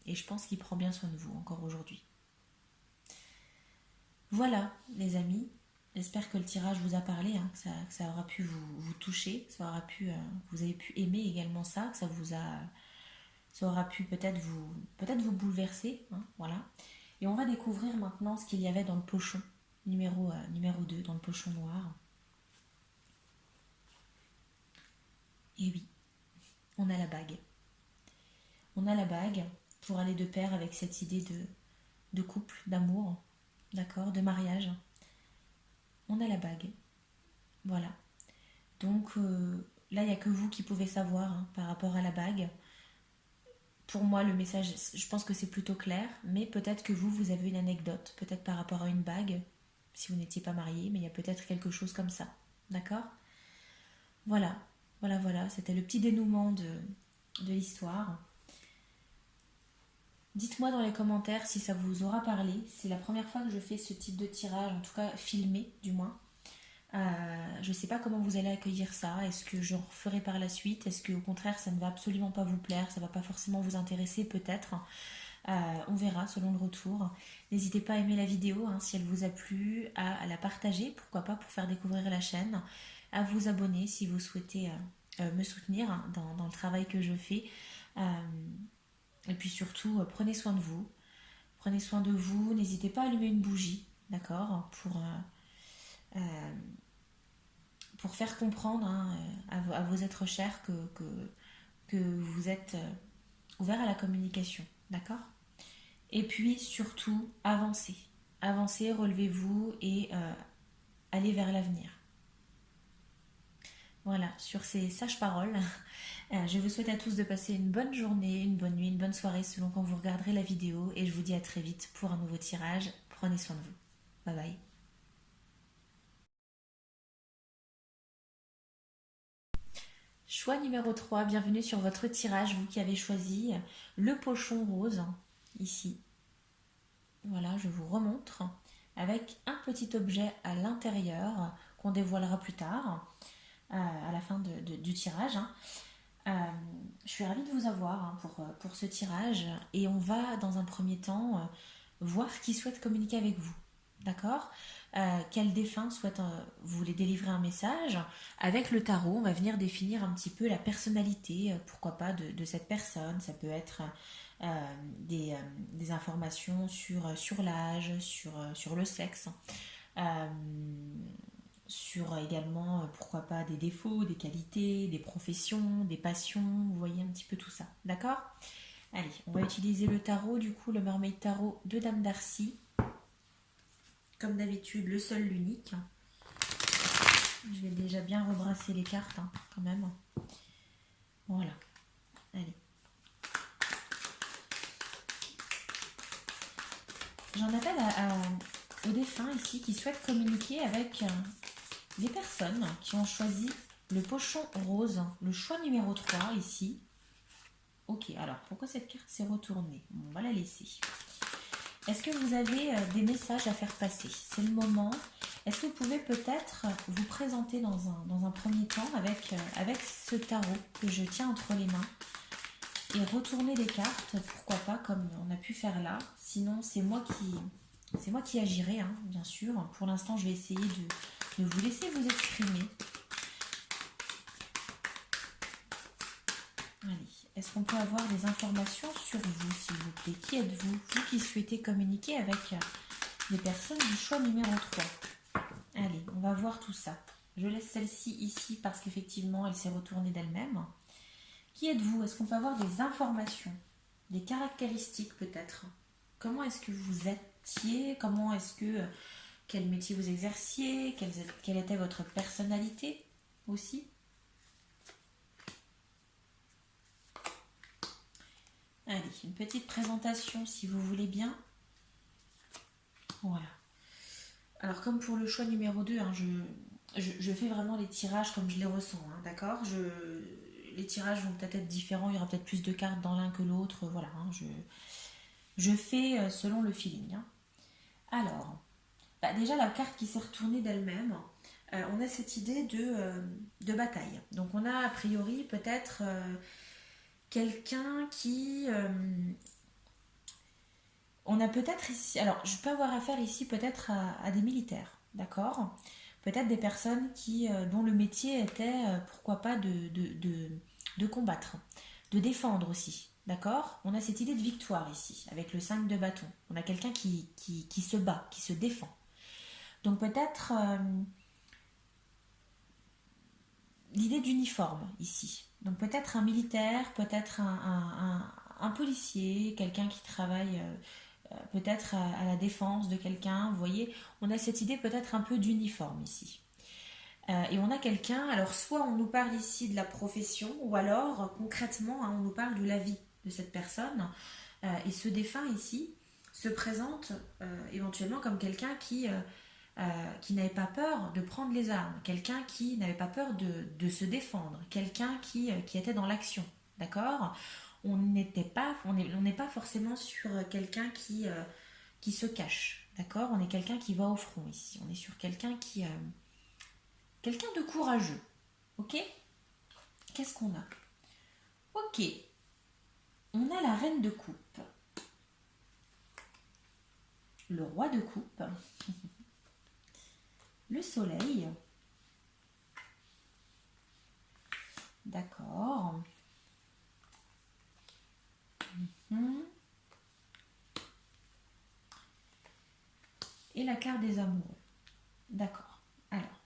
je pense qu'il prend bien soin de vous encore aujourd'hui. Voilà, les amis. J'espère que le tirage vous a parlé, hein, que ça aura pu vous toucher, que ça aura pu, vous avez pu aimer également ça, que ça aura pu peut-être vous bouleverser, hein, voilà. Et on va découvrir maintenant ce qu'il y avait dans le pochon numéro 2, dans le pochon noir. Et oui, on a la bague. On a la bague pour aller de pair avec cette idée de couple, d'amour, d'accord, de mariage. On a la bague. Voilà. Donc là, il n'y a que vous qui pouvez savoir, hein, par rapport à la bague. Pour moi, le message, je pense que c'est plutôt clair, mais peut-être que vous avez une anecdote, peut-être par rapport à une bague, si vous n'étiez pas marié, mais il y a peut-être quelque chose comme ça. D'accord? Voilà, voilà, c'était le petit dénouement de l'histoire. Dites-moi dans les commentaires si ça vous aura parlé. C'est la première fois que je fais ce type de tirage, en tout cas filmé du moins. Je ne sais pas comment vous allez accueillir ça. Est-ce que j'en referai par la suite? Est-ce que au contraire ça ne va absolument pas vous plaire? Ça ne va pas forcément vous intéresser peut-être. On verra selon le retour. N'hésitez pas à aimer la vidéo hein, si elle vous a plu, à la partager, pourquoi pas pour faire découvrir la chaîne, à vous abonner si vous souhaitez me soutenir hein, dans le travail que je fais. Euh, et puis surtout, prenez soin de vous. Prenez soin de vous. N'hésitez pas à allumer une bougie, d'accord, euh, pour faire comprendre hein, à vos êtres chers que vous êtes ouvert à la communication, d'accord. Et puis surtout, avancez. Avancez, relevez-vous et allez vers l'avenir. Voilà, sur ces sages paroles, je vous souhaite à tous de passer une bonne journée, une bonne nuit, une bonne soirée selon quand vous regarderez la vidéo et je vous dis à très vite pour un nouveau tirage. Prenez soin de vous. Bye bye. Choix numéro 3, bienvenue sur votre tirage, vous qui avez choisi le pochon rose, ici. Voilà, je vous remontre avec un petit objet à l'intérieur qu'on dévoilera plus tard, à la fin du tirage. Hein. Je suis ravie de vous avoir hein, pour ce tirage et on va dans un premier temps voir qui souhaite communiquer avec vous. D'accord. Quel défunt souhaite vous voulez délivrer un message. Avec le tarot, on va venir définir un petit peu la personnalité, pourquoi pas, de cette personne. Ça peut être des informations sur l'âge, sur le sexe. Euh, sur également, pourquoi pas, des défauts, des qualités, des professions, des passions, vous voyez un petit peu tout ça, d'accord. Allez, on va utiliser le tarot, du coup, le Mermaid Tarot de Dame Darcy. Comme d'habitude, le seul, l'unique. Je vais déjà bien rebrasser les cartes, hein, quand même. Voilà, allez. J'en appelle aux défunts ici qui souhaitent communiquer avec des personnes qui ont choisi le pochon rose, le choix numéro 3 ici. Ok, alors pourquoi cette carte s'est retournée? On va la laisser. Est-ce que vous avez des messages à faire passer? C'est le moment. Est-ce que vous pouvez peut-être vous présenter dans un premier temps avec ce tarot que je tiens entre les mains et retourner les cartes, pourquoi pas, comme on a pu faire là. Sinon, c'est moi qui agirai, hein, bien sûr. Pour l'instant, je vais essayer de vous laisser vous exprimer. Allez, est-ce qu'on peut avoir des informations sur vous, s'il vous plaît? Qui êtes-vous? Vous qui souhaitez communiquer avec les personnes du choix numéro 3. Allez, on va voir tout ça. Je laisse celle-ci ici parce qu'effectivement, elle s'est retournée d'elle-même. Qui êtes-vous? Est-ce qu'on peut avoir des informations? Des caractéristiques peut-être? Comment est-ce que vous étiez? Comment est-ce que... Quel métier vous exerciez? Quelle était votre personnalité aussi? Allez, une petite présentation si vous voulez bien. Voilà. Alors comme pour le choix numéro 2, hein, je fais vraiment les tirages comme je les ressens, hein, d'accord. Les tirages vont peut-être être différents, il y aura peut-être plus de cartes dans l'un que l'autre, voilà. Hein, je fais selon le feeling. Hein. Alors, déjà la carte qui s'est retournée d'elle-même, on a cette idée de bataille. Donc on a a priori peut-être quelqu'un qui... on a peut-être ici... Alors je peux avoir affaire ici peut-être à des militaires, d'accord. Peut-être des personnes dont le métier était, pourquoi pas, de combattre, de défendre aussi, d'accord. On a cette idée de victoire ici, avec le 5 de bâton. On a quelqu'un qui se bat, qui se défend. Donc peut-être l'idée d'uniforme ici. Donc peut-être un militaire, peut-être un policier, quelqu'un qui travaille peut-être à la défense de quelqu'un. Vous voyez, on a cette idée peut-être un peu d'uniforme ici. Et on a quelqu'un, alors soit on nous parle ici de la profession, ou alors concrètement, hein, on nous parle de de cette personne. Et ce défunt ici se présente éventuellement comme quelqu'un qui n'avait pas peur de prendre les armes, quelqu'un qui n'avait pas peur de se défendre, quelqu'un qui était dans l'action, d'accord. On n'est pas forcément sur quelqu'un qui se cache, d'accord. On est quelqu'un qui va au front ici, on est sur quelqu'un de courageux, ok. Qu'est-ce qu'on a? Ok, on a la reine de coupe, le roi de coupe, le soleil, d'accord. Et la carte des amoureux, d'accord. Alors,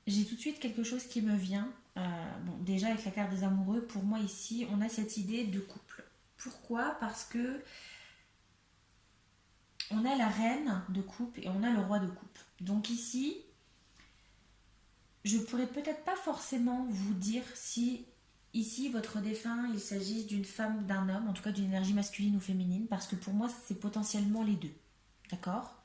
j'ai tout de suite quelque chose qui me vient. Bon, déjà avec la carte des amoureux, pour moi ici, on a cette idée de couple. Pourquoi? Parce que on a la reine de coupe et on a le roi de coupe. Donc ici, je pourrais peut-être pas forcément vous dire si ici votre défunt il s'agisse d'une femme ou d'un homme, en tout cas d'une énergie masculine ou féminine, parce que pour moi c'est potentiellement les deux, d'accord.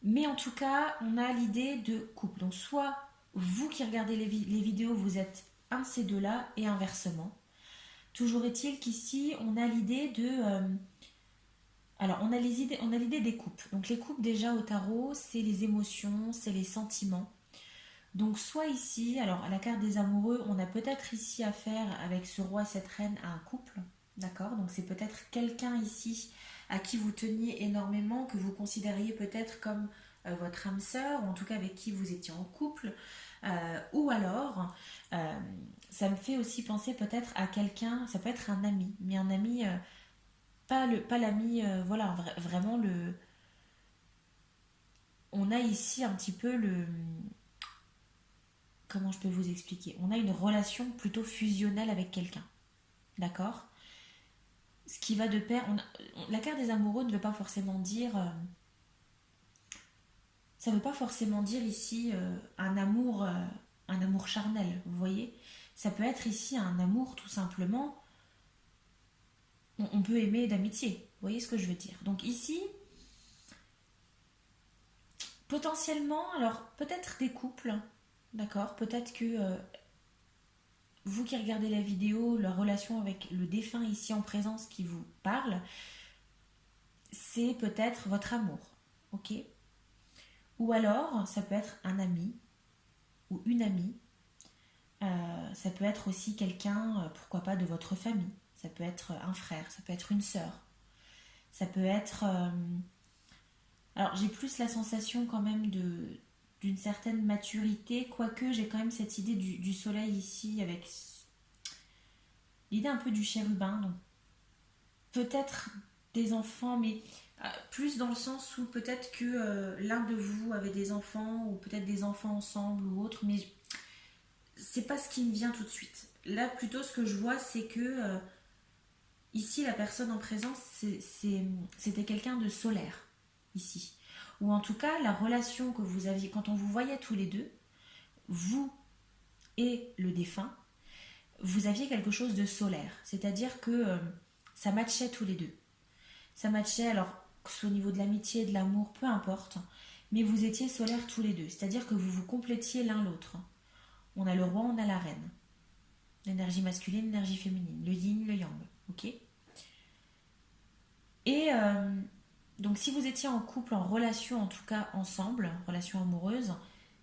Mais en tout cas, on a l'idée de couple. Donc soit vous qui regardez les vidéos, vous êtes un de ces deux-là et inversement. Toujours est-il qu'ici, on a l'idée de... alors, on a l'idée des coupes. Donc les coupes déjà au tarot, c'est les émotions, c'est les sentiments. Donc soit ici, alors à la carte des amoureux, on a peut-être ici affaire avec ce roi et cette reine à un couple, d'accord. Donc c'est peut-être quelqu'un ici à qui vous teniez énormément, que vous considériez peut-être comme votre âme sœur, ou en tout cas avec qui vous étiez en couple, ou alors ça me fait aussi penser peut-être à quelqu'un, ça peut être un ami, mais un ami, pas l'ami, voilà, vraiment on a ici un petit peu comment je peux vous expliquer? On a une relation plutôt fusionnelle avec quelqu'un, d'accord. Ce qui va de pair, la carte des amoureux ne veut pas forcément dire, ça ne veut pas forcément dire ici un amour charnel, vous voyez. Ça peut être ici un amour tout simplement, on peut aimer d'amitié, vous voyez ce que je veux dire. Donc ici, potentiellement, alors peut-être des couples, d'accord, peut-être que vous qui regardez la vidéo, la relation avec le défunt ici en présence qui vous parle, c'est peut-être votre amour, ok. Ou alors, ça peut être un ami ou une amie. Ça peut être aussi quelqu'un, pourquoi pas, de votre famille. Ça peut être un frère, ça peut être une sœur. Ça peut être... alors, j'ai plus la sensation quand même d'une certaine maturité, quoique j'ai quand même cette idée du soleil ici, avec l'idée un peu du chérubin. Donc, peut-être des enfants, mais plus dans le sens où peut-être que l'un de vous avait des enfants, ou peut-être des enfants ensemble ou autre, mais c'est pas ce qui me vient tout de suite. Là, plutôt, ce que je vois, c'est que ici, la personne en présence, c'était quelqu'un de solaire, ici. Ou en tout cas, la relation que vous aviez, quand on vous voyait tous les deux, vous et le défunt, vous aviez quelque chose de solaire. C'est-à-dire que ça matchait tous les deux. Ça matchait, alors, que ce soit au niveau de l'amitié, de l'amour, peu importe, mais vous étiez solaires tous les deux. C'est-à-dire que vous vous complétiez l'un l'autre. On a le roi, on a la reine. L'énergie masculine, l'énergie féminine. Le yin, le yang. Ok. Et donc si vous étiez en couple, en relation en tout cas ensemble, relation amoureuse,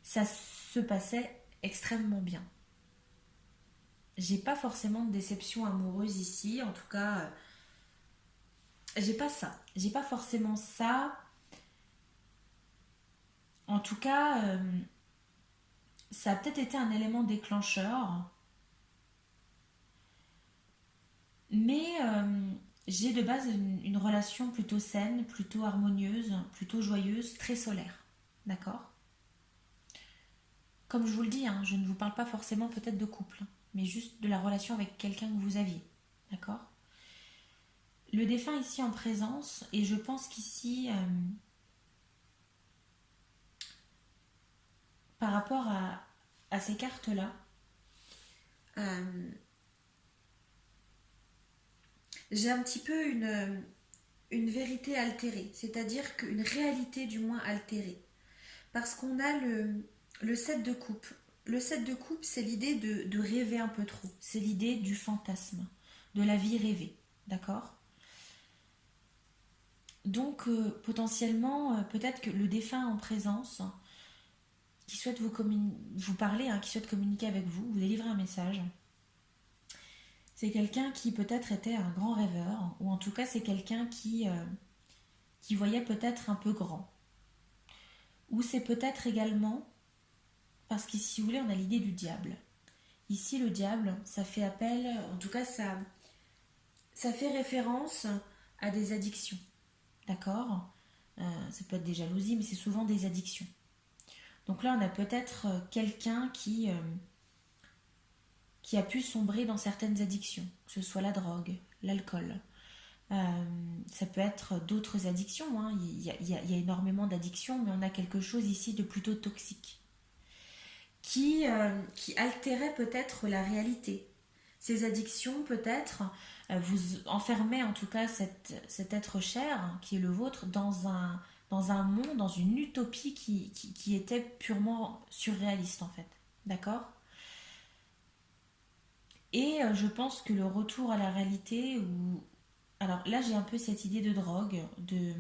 ça se passait extrêmement bien. J'ai pas forcément de déception amoureuse ici, en tout cas, j'ai pas ça. J'ai pas forcément ça. En tout cas, ça a peut-être été un élément déclencheur, mais j'ai de base une relation plutôt saine, plutôt harmonieuse, plutôt joyeuse, très solaire. D'accord. Comme je vous le dis, hein, je ne vous parle pas forcément peut-être de couple, hein, mais juste de la relation avec quelqu'un que vous aviez. D'accord. Le défunt ici en présence, et je pense qu'ici, par rapport à ces cartes-là, j'ai un petit peu une vérité altérée, c'est-à-dire qu'une réalité du moins altérée. Parce qu'on a le 7 de coupe. Le 7 de coupe, c'est l'idée de rêver un peu trop. C'est l'idée du fantasme, de la vie rêvée. D'accord. Donc, potentiellement, peut-être que le défunt en présence, qui souhaite vous parler, hein, qui souhaite communiquer avec vous, vous délivrer un message, c'est quelqu'un qui peut-être était un grand rêveur, ou en tout cas c'est quelqu'un qui voyait peut-être un peu grand. Ou c'est peut-être également, parce qu'ici, si vous voulez, on a l'idée du diable. Ici, le diable, ça fait appel, en tout cas, ça fait référence à des addictions. D'accord. Ça peut être des jalousies, mais c'est souvent des addictions. Donc là, on a peut-être quelqu'un qui a pu sombrer dans certaines addictions, que ce soit la drogue, l'alcool. Ça peut être d'autres addictions, hein. Il y a énormément d'addictions, mais on a quelque chose ici de plutôt toxique, qui altérait peut-être la réalité. Ces addictions, peut-être, vous enfermaient en tout cas cet être cher, hein, qui est le vôtre, dans un monde, dans une utopie qui était purement surréaliste en fait. D'accord. Et je pense que le retour à la réalité, ou alors là j'ai un peu cette idée de drogue, de...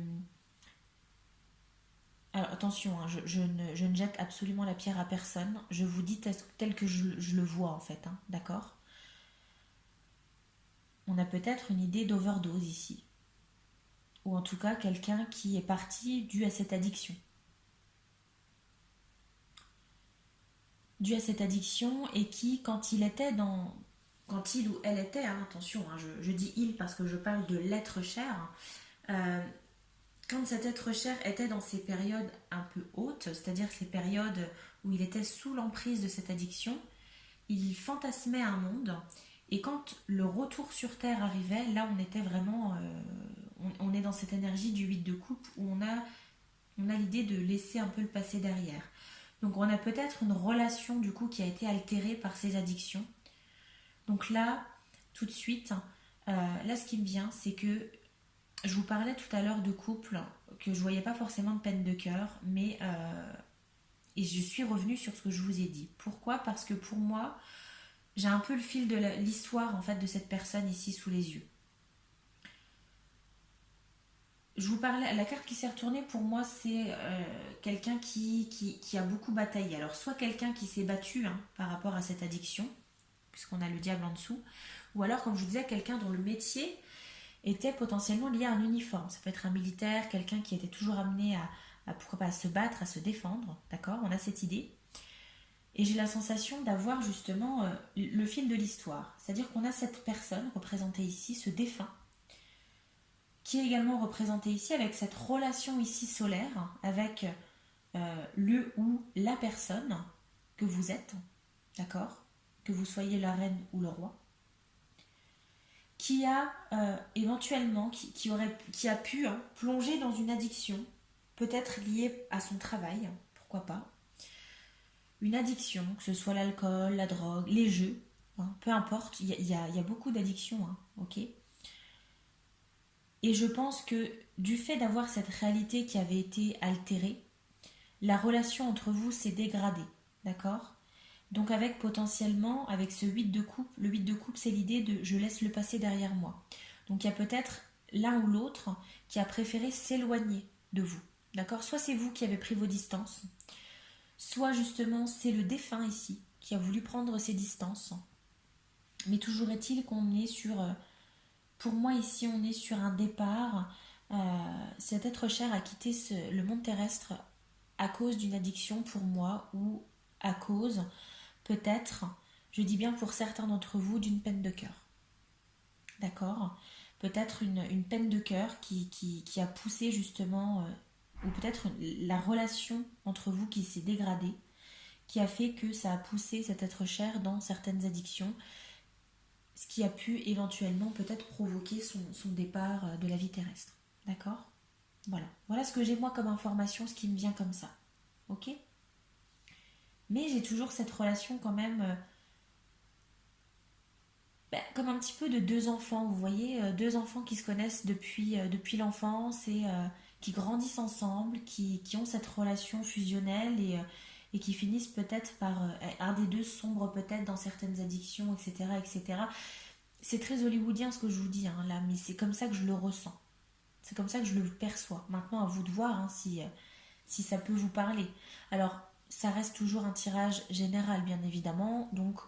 Alors attention, hein, je ne jette absolument la pierre à personne, je vous dis tel que je le vois en fait, hein, d'accord. On a peut-être une idée d'overdose ici, ou en tout cas quelqu'un qui est parti dû à cette addiction. Dû à cette addiction et qui, quand il était dans... Quand il ou elle était, hein, attention, hein, je dis il parce que je parle de l'être cher, euh, quand cet être cher était dans ces périodes un peu hautes, c'est-à-dire ces périodes où il était sous l'emprise de cette addiction, il fantasmait un monde. Et quand le retour sur Terre arrivait, là on était vraiment... on est dans cette énergie du 8 de coupe où on a l'idée de laisser un peu le passé derrière. Donc on a peut-être une relation du coup qui a été altérée par ces addictions. Donc là, tout de suite, là ce qui me vient, c'est que je vous parlais tout à l'heure de couple, que je voyais pas forcément de peine de cœur, mais et je suis revenue sur ce que je vous ai dit. Pourquoi? Parce que pour moi, j'ai un peu le fil de l'histoire en fait de cette personne ici sous les yeux. Je vous parlais, la carte qui s'est retournée pour moi, c'est quelqu'un qui a beaucoup bataillé. Alors, soit quelqu'un qui s'est battu, hein, par rapport à cette addiction, puisqu'on a le diable en dessous, ou alors, comme je vous disais, quelqu'un dont le métier était potentiellement lié à un uniforme. Ça peut être un militaire, quelqu'un qui était toujours amené pourquoi pas, à se battre, à se défendre. D'accord. On a cette idée. Et j'ai la sensation d'avoir justement le fil de l'histoire. C'est-à-dire qu'on a cette personne représentée ici, ce défunt, qui est également représenté ici avec cette relation ici solaire, avec le ou la personne que vous êtes, d'accord, que vous soyez la reine ou le roi, qui a éventuellement, qui a pu, hein, plonger dans une addiction, peut-être liée à son travail, pourquoi pas, une addiction, que ce soit l'alcool, la drogue, les jeux, hein, peu importe, il y a beaucoup d'addictions, hein, ok. Et je pense que du fait d'avoir cette réalité qui avait été altérée, la relation entre vous s'est dégradée, d'accord. Donc avec potentiellement, avec ce 8 de coupe, le 8 de coupe c'est l'idée de je laisse le passé derrière moi. Donc il y a peut-être l'un ou l'autre qui a préféré s'éloigner de vous, d'accord. Soit c'est vous qui avez pris vos distances, soit justement c'est le défunt ici qui a voulu prendre ses distances. Mais toujours est-il qu'on est sur... pour moi ici on est sur un départ. Cet être cher a quitté le monde terrestre à cause d'une addiction pour moi, ou à cause peut-être, je dis bien pour certains d'entre vous, d'une peine de cœur. D'accord. Peut-être une peine de cœur qui a poussé justement, ou peut-être la relation entre vous qui s'est dégradée, qui a fait que ça a poussé cet être cher dans certaines addictions, ce qui a pu éventuellement peut-être provoquer son départ de la vie terrestre. D'accord. Voilà. Voilà ce que j'ai moi comme information, ce qui me vient comme ça. Ok. Mais j'ai toujours cette relation quand même comme un petit peu de deux enfants, vous voyez, deux enfants qui se connaissent depuis l'enfance et qui grandissent ensemble, qui ont cette relation fusionnelle et qui finissent peut-être par... un des deux sombre peut-être dans certaines addictions, etc. etc. C'est très hollywoodien ce que je vous dis hein, là, mais c'est comme ça que je le ressens. C'est comme ça que je le perçois. Maintenant, à vous de voir hein, si ça peut vous parler. Alors, ça reste toujours un tirage général, bien évidemment, donc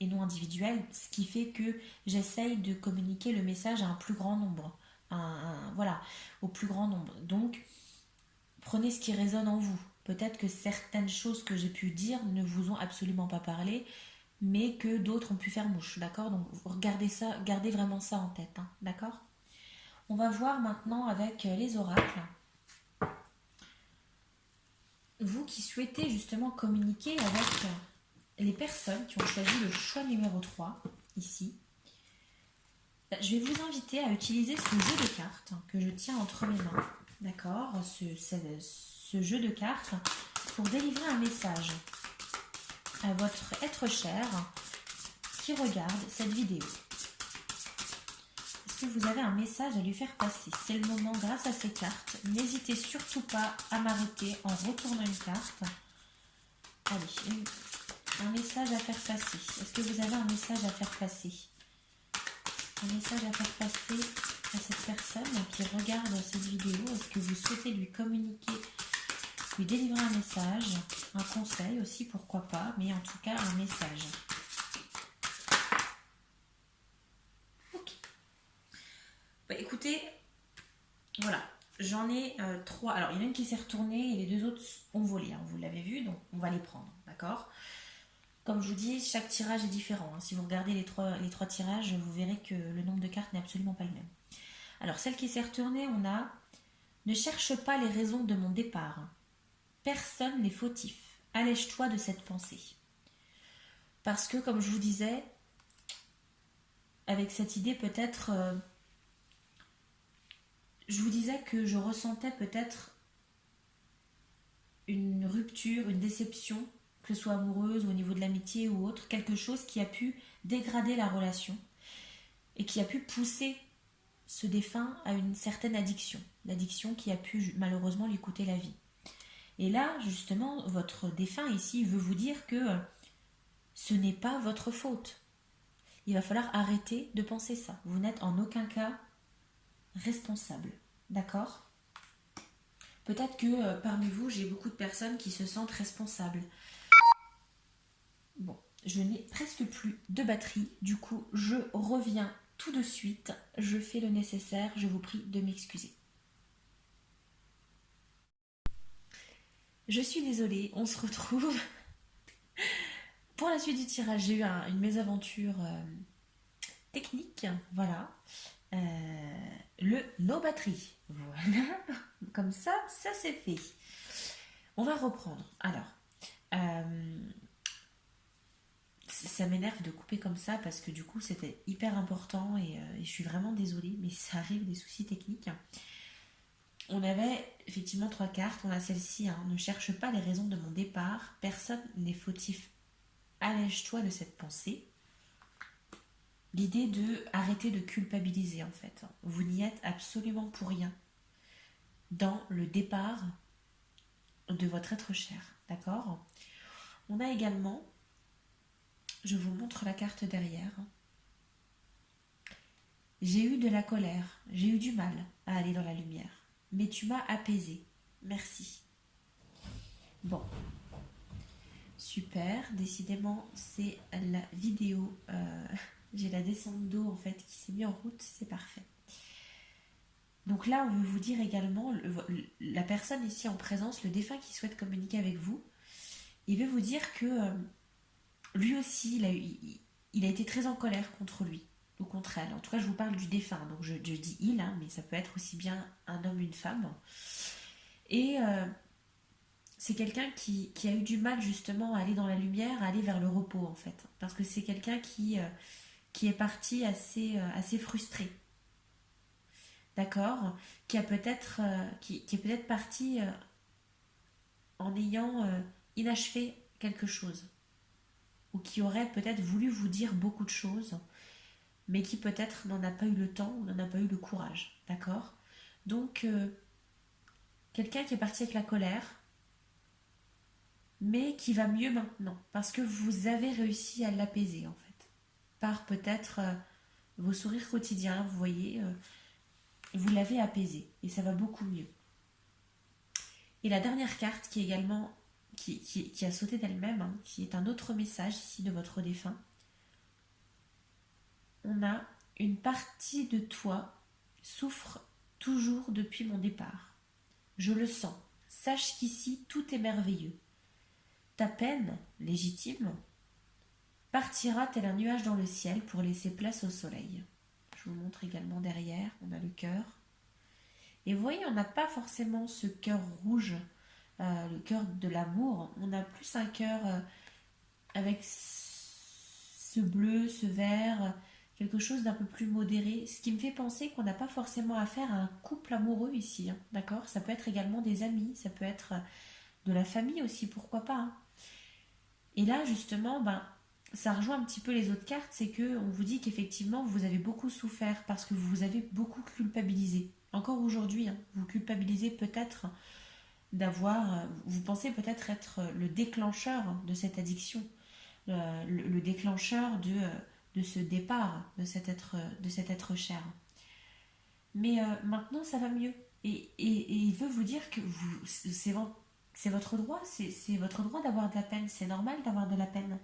et non individuel, ce qui fait que j'essaye de communiquer le message à un plus grand nombre. Voilà, au plus grand nombre. Donc, prenez ce qui résonne en vous. Peut-être que certaines choses que j'ai pu dire ne vous ont absolument pas parlé, mais que d'autres ont pu faire mouche, d'accord? Donc, regardez ça, gardez vraiment ça en tête, hein, d'accord? On va voir maintenant avec les oracles. Vous qui souhaitez justement communiquer avec les personnes qui ont choisi le choix numéro 3 ici, je vais vous inviter à utiliser ce jeu de cartes que je tiens entre mes mains, d'accord, ce jeu de cartes pour délivrer un message à votre être cher qui regarde cette vidéo. Est-ce que vous avez un message à lui faire passer? C'est le moment grâce à ces cartes. N'hésitez surtout pas à m'arrêter en retournant une carte. Allez, un message à faire passer. Est-ce que vous avez un message à faire passer? Un message à faire passer à cette personne qui regarde cette vidéo. Est-ce que vous souhaitez lui communiquer, lui délivrer un message, un conseil aussi, pourquoi pas, mais en tout cas un message. Ok. Écoutez, voilà, j'en ai 3. Alors, il y en a une qui s'est retournée et les deux autres ont volé, hein, vous l'avez vu, donc on va les prendre, d'accord? Comme je vous dis, chaque tirage est différent. Hein. Si vous regardez les trois tirages, vous verrez que le nombre de cartes n'est absolument pas le même. Alors, celle qui s'est retournée, on a « Ne cherche pas les raisons de mon départ. Personne n'est fautif. Allège-toi de cette pensée. » Parce que, comme je vous disais, avec cette idée peut-être... je vous disais que je ressentais peut-être une rupture, une déception, que ce soit amoureuse ou au niveau de l'amitié ou autre, quelque chose qui a pu dégrader la relation et qui a pu pousser ce défunt à une certaine addiction, l'addiction qui a pu malheureusement lui coûter la vie. Et là, justement, votre défunt ici veut vous dire que ce n'est pas votre faute. Il va falloir arrêter de penser ça. Vous n'êtes en aucun cas responsable. D'accord ? Peut-être que parmi vous, j'ai beaucoup de personnes qui se sentent responsables. Bon, je n'ai presque plus de batterie. Du coup, je reviens tout de suite. Je fais le nécessaire. Je vous prie de m'excuser. Je suis désolée, on se retrouve. Pour la suite du tirage, j'ai eu une mésaventure technique. Voilà. Le no batterie. Voilà. Comme ça c'est fait. On va reprendre. Alors, ça m'énerve de couper comme ça parce que du coup c'était hyper important et je suis vraiment désolée, mais ça arrive des soucis techniques. On avait effectivement 3 cartes. On a celle-ci. Hein. Ne cherche pas les raisons de mon départ. Personne n'est fautif. Allège-toi de cette pensée. L'idée de arrêter de culpabiliser en fait. Vous n'y êtes absolument pour rien dans le départ de votre être cher. D'accord ? On a également, je vous montre la carte derrière. J'ai eu de la colère, j'ai eu du mal à aller dans la lumière, mais tu m'as apaisé. Merci. Bon. Super, décidément c'est la vidéo. J'ai la descente d'eau en fait qui s'est mise en route, c'est parfait. Donc là, on veut vous dire également, la personne ici en présence, le défunt qui souhaite communiquer avec vous, il veut vous dire que lui aussi, il a été très en colère contre lui, ou contre elle. En tout cas, je vous parle du défunt, donc je dis il, hein, mais ça peut être aussi bien un homme, une femme. Et c'est quelqu'un qui a eu du mal justement à aller dans la lumière, à aller vers le repos en fait. Parce que c'est quelqu'un qui est parti assez frustré. D'accord, qui est peut-être parti en ayant inachevé quelque chose, ou qui aurait peut-être voulu vous dire beaucoup de choses, mais qui peut-être n'en a pas eu le temps ou n'en a pas eu le courage, d'accord? Donc, quelqu'un qui est parti avec la colère, mais qui va mieux maintenant, parce que vous avez réussi à l'apaiser en fait, par peut-être vos sourires quotidiens, vous voyez, vous l'avez apaisé, et ça va beaucoup mieux. Et la dernière carte qui est également, qui a sauté d'elle-même, hein, qui est un autre message ici de votre défunt, on a une partie de toi souffre toujours depuis mon départ. Je le sens. Sache qu'ici tout est merveilleux. Ta peine, légitime, partira tel un nuage dans le ciel pour laisser place au soleil. Je vous montre également derrière, on a le cœur. Et vous voyez, on n'a pas forcément ce cœur rouge, le cœur de l'amour. On a plus un cœur avec ce bleu, ce vert, quelque chose d'un peu plus modéré. Ce qui me fait penser qu'on n'a pas forcément affaire à un couple amoureux ici, hein, d'accord? Ça peut être également des amis, ça peut être de la famille aussi, pourquoi pas, hein. Et là, justement, ça rejoint un petit peu les autres cartes, c'est que on vous dit qu'effectivement, vous avez beaucoup souffert parce que vous avez beaucoup culpabilisé. Encore aujourd'hui, hein, vous culpabilisez peut-être d'avoir, vous pensez peut-être être le déclencheur de cette addiction, le déclencheur de ce départ de cet être cher. Mais maintenant, ça va mieux. Et il veut vous dire que c'est votre droit, c'est votre droit d'avoir de la peine, c'est normal d'avoir de la peine.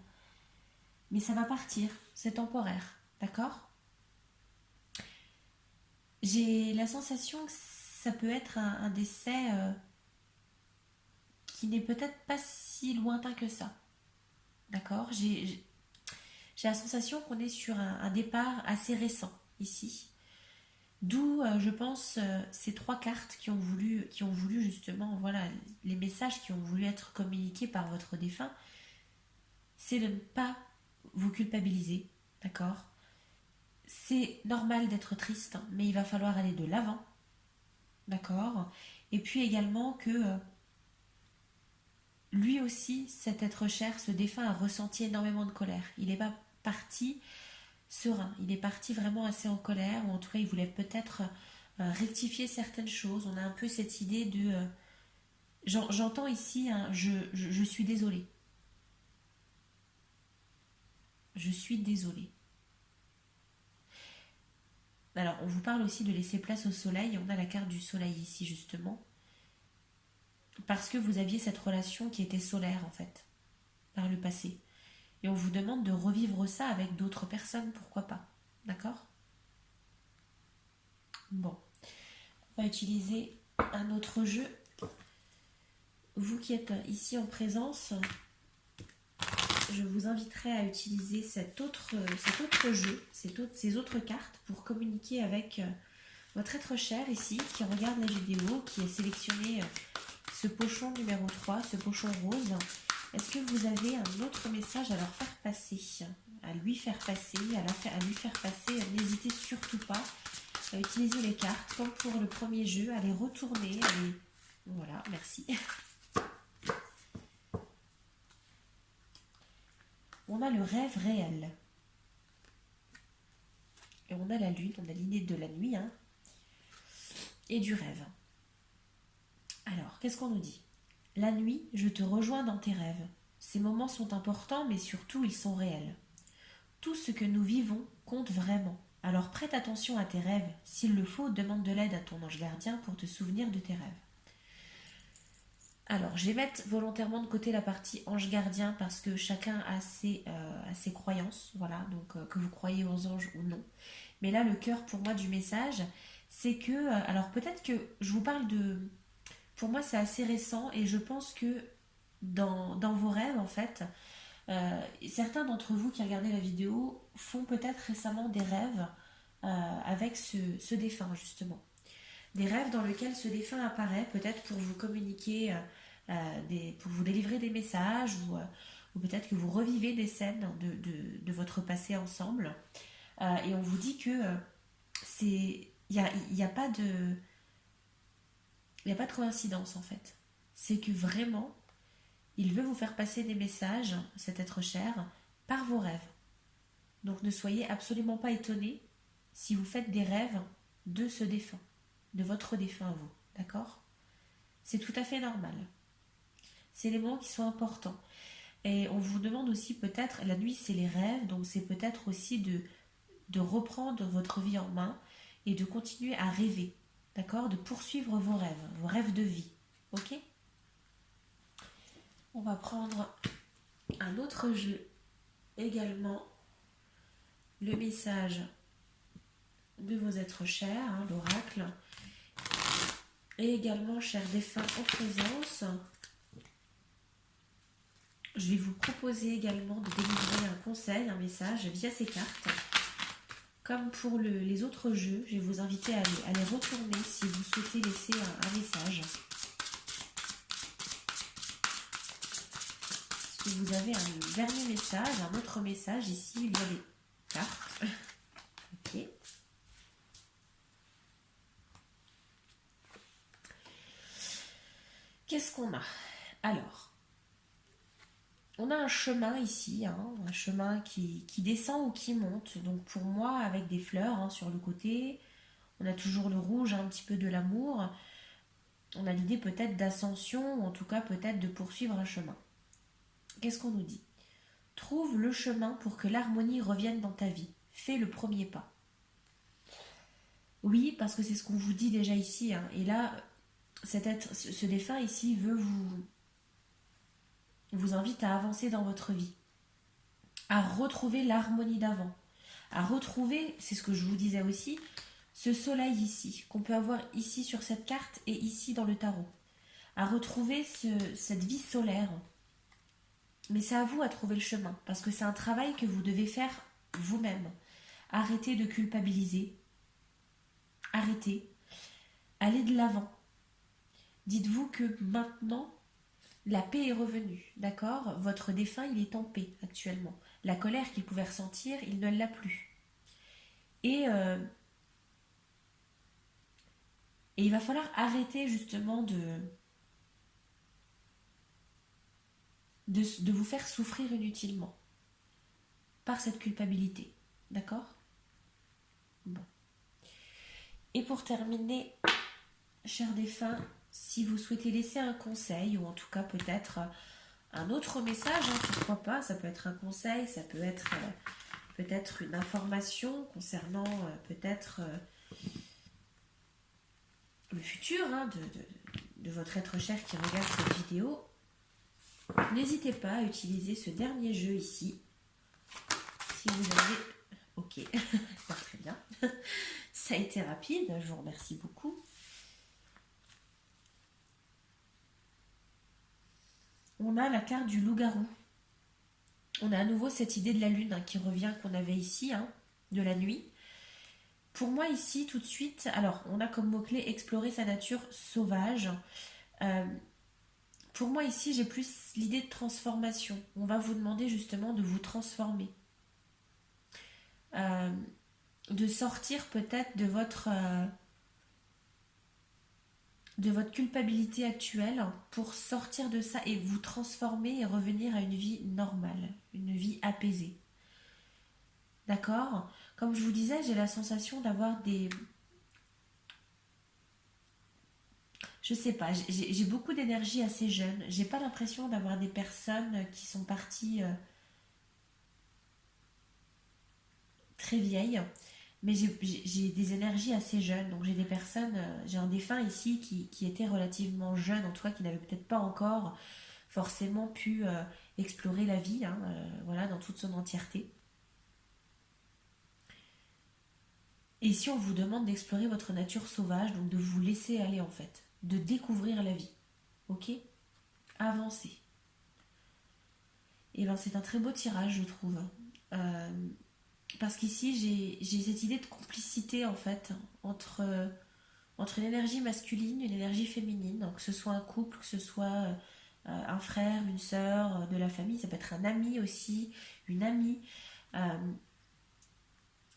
Mais ça va partir, c'est temporaire, d'accord? J'ai la sensation que ça peut être un décès qui n'est peut-être pas si lointain que ça, d'accord? J'ai la sensation qu'on est sur un départ assez récent ici. D'où, je pense, ces trois cartes qui ont voulu justement, voilà, les messages qui ont voulu être communiqués par votre défunt, c'est de ne pas vous culpabiliser, d'accord? C'est normal d'être triste, mais il va falloir aller de l'avant, d'accord? Et puis également que lui aussi, cet être cher, ce défunt, a ressenti énormément de colère. Il n'est pas parti serein, il est parti vraiment assez en colère, ou en tout cas il voulait peut-être rectifier certaines choses. On a un peu cette idée de... j'entends ici, hein, je suis désolée. Je suis désolée. Alors, on vous parle aussi de laisser place au soleil. On a la carte du soleil ici, justement. Parce que vous aviez cette relation qui était solaire, en fait, par le passé. Et on vous demande de revivre ça avec d'autres personnes, pourquoi pas. D'accord? Bon. On va utiliser un autre jeu. Vous qui êtes ici en présence, je vous inviterai à utiliser cet autre jeu, ces autres cartes pour communiquer avec votre être cher ici, qui regarde la vidéo, qui a sélectionné ce pochon numéro 3, ce pochon rose. Est-ce que vous avez un autre message à leur faire passer, à lui faire passer, à lui faire passer? N'hésitez surtout pas à utiliser les cartes comme pour le premier jeu, à les retourner, Voilà, merci. On a le rêve réel. Et on a la lune, on a l'idée de la nuit, hein, et du rêve. Alors, qu'est-ce qu'on nous dit? La nuit, je te rejoins dans tes rêves. Ces moments sont importants, mais surtout ils sont réels. Tout ce que nous vivons compte vraiment. Alors prête attention à tes rêves. S'il le faut, demande de l'aide à ton ange gardien pour te souvenir de tes rêves. Alors, je vais mettre volontairement de côté la partie ange gardien parce que chacun a ses croyances, voilà, donc que vous croyez aux anges ou non. Mais là, le cœur pour moi du message, c'est que, alors peut-être que je vous parle de, pour moi c'est assez récent et je pense que dans vos rêves en fait, certains d'entre vous qui regardez la vidéo font peut-être récemment des rêves avec ce défunt justement. Des rêves dans lesquels ce défunt apparaît, peut-être pour vous communiquer, pour vous délivrer des messages, ou peut-être que vous revivez des scènes de votre passé ensemble. Et on vous dit que il n'y a pas de coïncidence en fait. C'est que vraiment, il veut vous faire passer des messages, cet être cher, par vos rêves. Donc ne soyez absolument pas étonnés si vous faites des rêves de ce défunt, de votre défunt à vous, d'accord? C'est tout à fait normal. C'est les moments qui sont importants. Et on vous demande aussi peut-être, la nuit c'est les rêves, donc c'est peut-être aussi de reprendre votre vie en main et de continuer à rêver, d'accord? De poursuivre vos rêves de vie, ok? On va prendre un autre jeu également, le message de vos êtres chers, hein, l'oracle, et également, chers défunts en présence, je vais vous proposer également de délivrer un conseil, un message via ces cartes. Comme pour les autres jeux, je vais vous inviter à les retourner si vous souhaitez laisser un message. Si vous avez un dernier message, un autre message, ici il y a des cartes. Ok. Qu'est-ce qu'on a? Alors, on a un chemin ici, hein, un chemin qui descend ou qui monte. Donc pour moi, avec des fleurs hein, sur le côté, on a toujours le rouge, un petit peu de l'amour. On a l'idée peut-être d'ascension, ou en tout cas peut-être de poursuivre un chemin. Qu'est-ce qu'on nous dit? Trouve le chemin pour que l'harmonie revienne dans ta vie. Fais le premier pas. Oui, parce que c'est ce qu'on vous dit déjà ici. Hein. Et là, ce défunt ici vous invite à avancer dans votre vie, à retrouver l'harmonie d'avant, à retrouver, c'est ce que je vous disais aussi, ce soleil ici, qu'on peut avoir ici sur cette carte et ici dans le tarot, à retrouver cette vie solaire. Mais c'est à vous à trouver le chemin, parce que c'est un travail que vous devez faire vous-même. Arrêtez de culpabiliser, arrêtez, allez de l'avant. Dites-vous que maintenant, la paix est revenue, d'accord? Votre défunt, il est en paix actuellement. La colère qu'il pouvait ressentir, il ne l'a plus. Et il va falloir arrêter justement de vous faire souffrir inutilement par cette culpabilité, d'accord? Bon. Et pour terminer, chers défunts, si vous souhaitez laisser un conseil, ou en tout cas peut-être un autre message, hein, pourquoi pas, ça peut être un conseil, ça peut être peut-être une information concernant peut-être le futur hein, de votre être cher qui regarde cette vidéo, n'hésitez pas à utiliser ce dernier jeu ici. Si vous avez... Ok, très bien. Ça a été rapide, je vous remercie beaucoup. On a la carte du loup-garou. On a à nouveau cette idée de la lune hein, qui revient qu'on avait ici, hein, de la nuit. Pour moi ici, tout de suite, alors on a comme mot-clé explorer sa nature sauvage. Pour moi ici, j'ai plus l'idée de transformation. On va vous demander justement de vous transformer. De sortir peut-être de votre culpabilité actuelle pour sortir de ça et vous transformer et revenir à une vie normale, une vie apaisée. D'accord? Comme je vous disais, j'ai la sensation d'avoir des... Je sais pas, j'ai beaucoup d'énergie assez jeune. J'ai pas l'impression d'avoir des personnes qui sont parties très vieilles. Mais j'ai des énergies assez jeunes. Donc j'ai des personnes, j'ai un défunt ici qui était relativement jeune, en tout cas qui n'avait peut-être pas encore forcément pu explorer la vie, hein, voilà, dans toute son entièreté. Et si on vous demande d'explorer votre nature sauvage, donc de vous laisser aller en fait, de découvrir la vie, ok? Avancez. Et ben c'est un très beau tirage, je trouve. Parce qu'ici j'ai cette idée de complicité en fait entre une énergie masculine et une énergie féminine, donc que ce soit un couple, que ce soit un frère, une sœur, de la famille, ça peut être un ami aussi, une amie.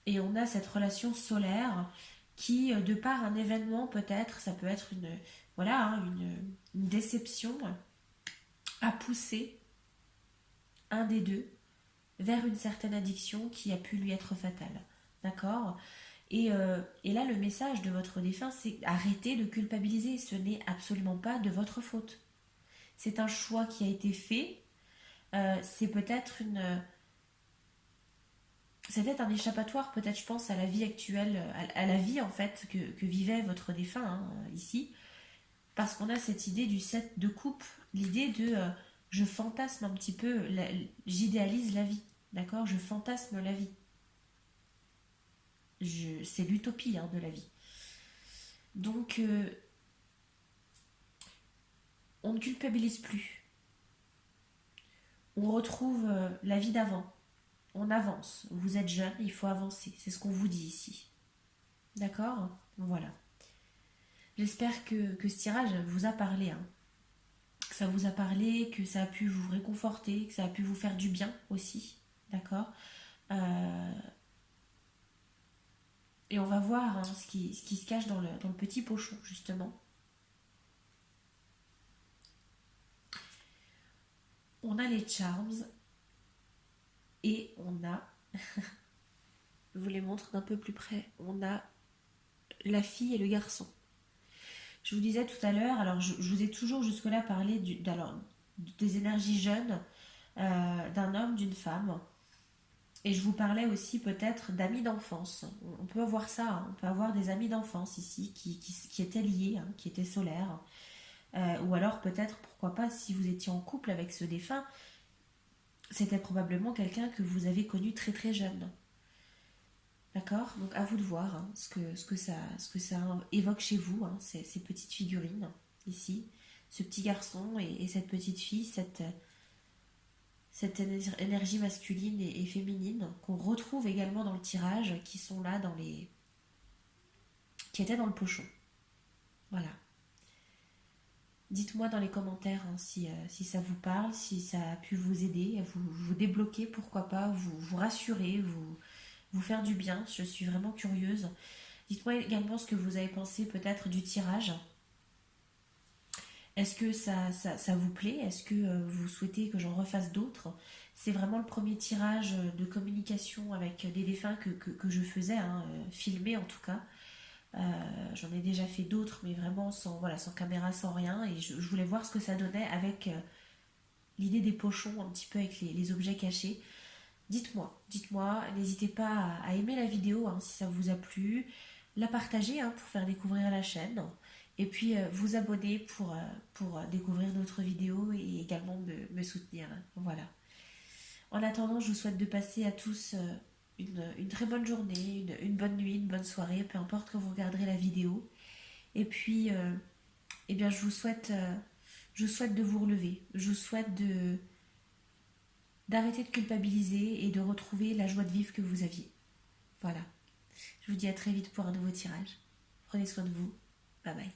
Et on a cette relation solaire qui, de par un événement peut-être, ça peut être voilà, hein, une déception, a poussé un des deux vers une certaine addiction qui a pu lui être fatale. D'accord? Et là, le message de votre défunt, c'est arrêtez de culpabiliser. Ce n'est absolument pas de votre faute. C'est un choix qui a été fait. C'est peut-être c'est peut-être un échappatoire, peut-être, je pense, à la vie actuelle, à la vie en fait que vivait votre défunt hein, ici, parce qu'on a cette idée du 7 de coupe, l'idée de je fantasme un petit peu, j'idéalise la vie, d'accord? Je fantasme la vie. C'est l'utopie hein, de la vie. Donc, on ne culpabilise plus. On retrouve la vie d'avant. On avance. Vous êtes jeune, il faut avancer. C'est ce qu'on vous dit ici. D'accord? Voilà. J'espère que ce tirage vous a parlé. Hein. Que ça vous a parlé, que ça a pu vous réconforter, que ça a pu vous faire du bien aussi. D'accord? Euh, et on va voir hein, ce qui se cache dans le petit pochon, justement. On a les charms et on a, je vous les montre d'un peu plus près, on a la fille et le garçon. Je vous disais tout à l'heure, alors je vous ai toujours jusque-là parlé des énergies jeunes d'un homme, d'une femme. Et je vous parlais aussi peut-être d'amis d'enfance. On peut avoir ça, hein, on peut avoir des amis d'enfance ici qui étaient liés, hein, qui étaient solaires. Ou alors peut-être, pourquoi pas, si vous étiez en couple avec ce défunt, c'était probablement quelqu'un que vous avez connu très très jeune. D'accord? Donc à vous de voir hein, ce que ça évoque chez vous, hein, ces petites figurines ici, ce petit garçon et cette petite fille, cette énergie masculine et féminine qu'on retrouve également dans le tirage, qui sont là qui étaient dans le pochon. Voilà. Dites-moi dans les commentaires hein, si ça vous parle, si ça a pu vous aider, vous débloquer, pourquoi pas, vous rassurer, vous faire du bien. Je suis vraiment curieuse. Dites-moi également ce que vous avez pensé peut-être du tirage. Est-ce que ça vous plaît? Est-ce que vous souhaitez que j'en refasse d'autres? C'est vraiment le premier tirage de communication avec des défunts que je faisais, hein, filmé en tout cas. J'en ai déjà fait d'autres, mais vraiment sans caméra, sans rien. Et je voulais voir ce que ça donnait avec l'idée des pochons, un petit peu avec les objets cachés. Dites-moi, n'hésitez pas à aimer la vidéo hein, si ça vous a plu, la partager hein, pour faire découvrir la chaîne, et puis vous abonner pour découvrir d'autres vidéos et également me soutenir. Voilà. En attendant, je vous souhaite de passer à tous une très bonne journée, une bonne nuit, une bonne soirée, peu importe quand vous regarderez la vidéo. Et puis, eh bien, je vous souhaite de vous relever. Je vous souhaite d'arrêter de culpabiliser et de retrouver la joie de vivre que vous aviez. Voilà. Je vous dis à très vite pour un nouveau tirage. Prenez soin de vous. Bye bye.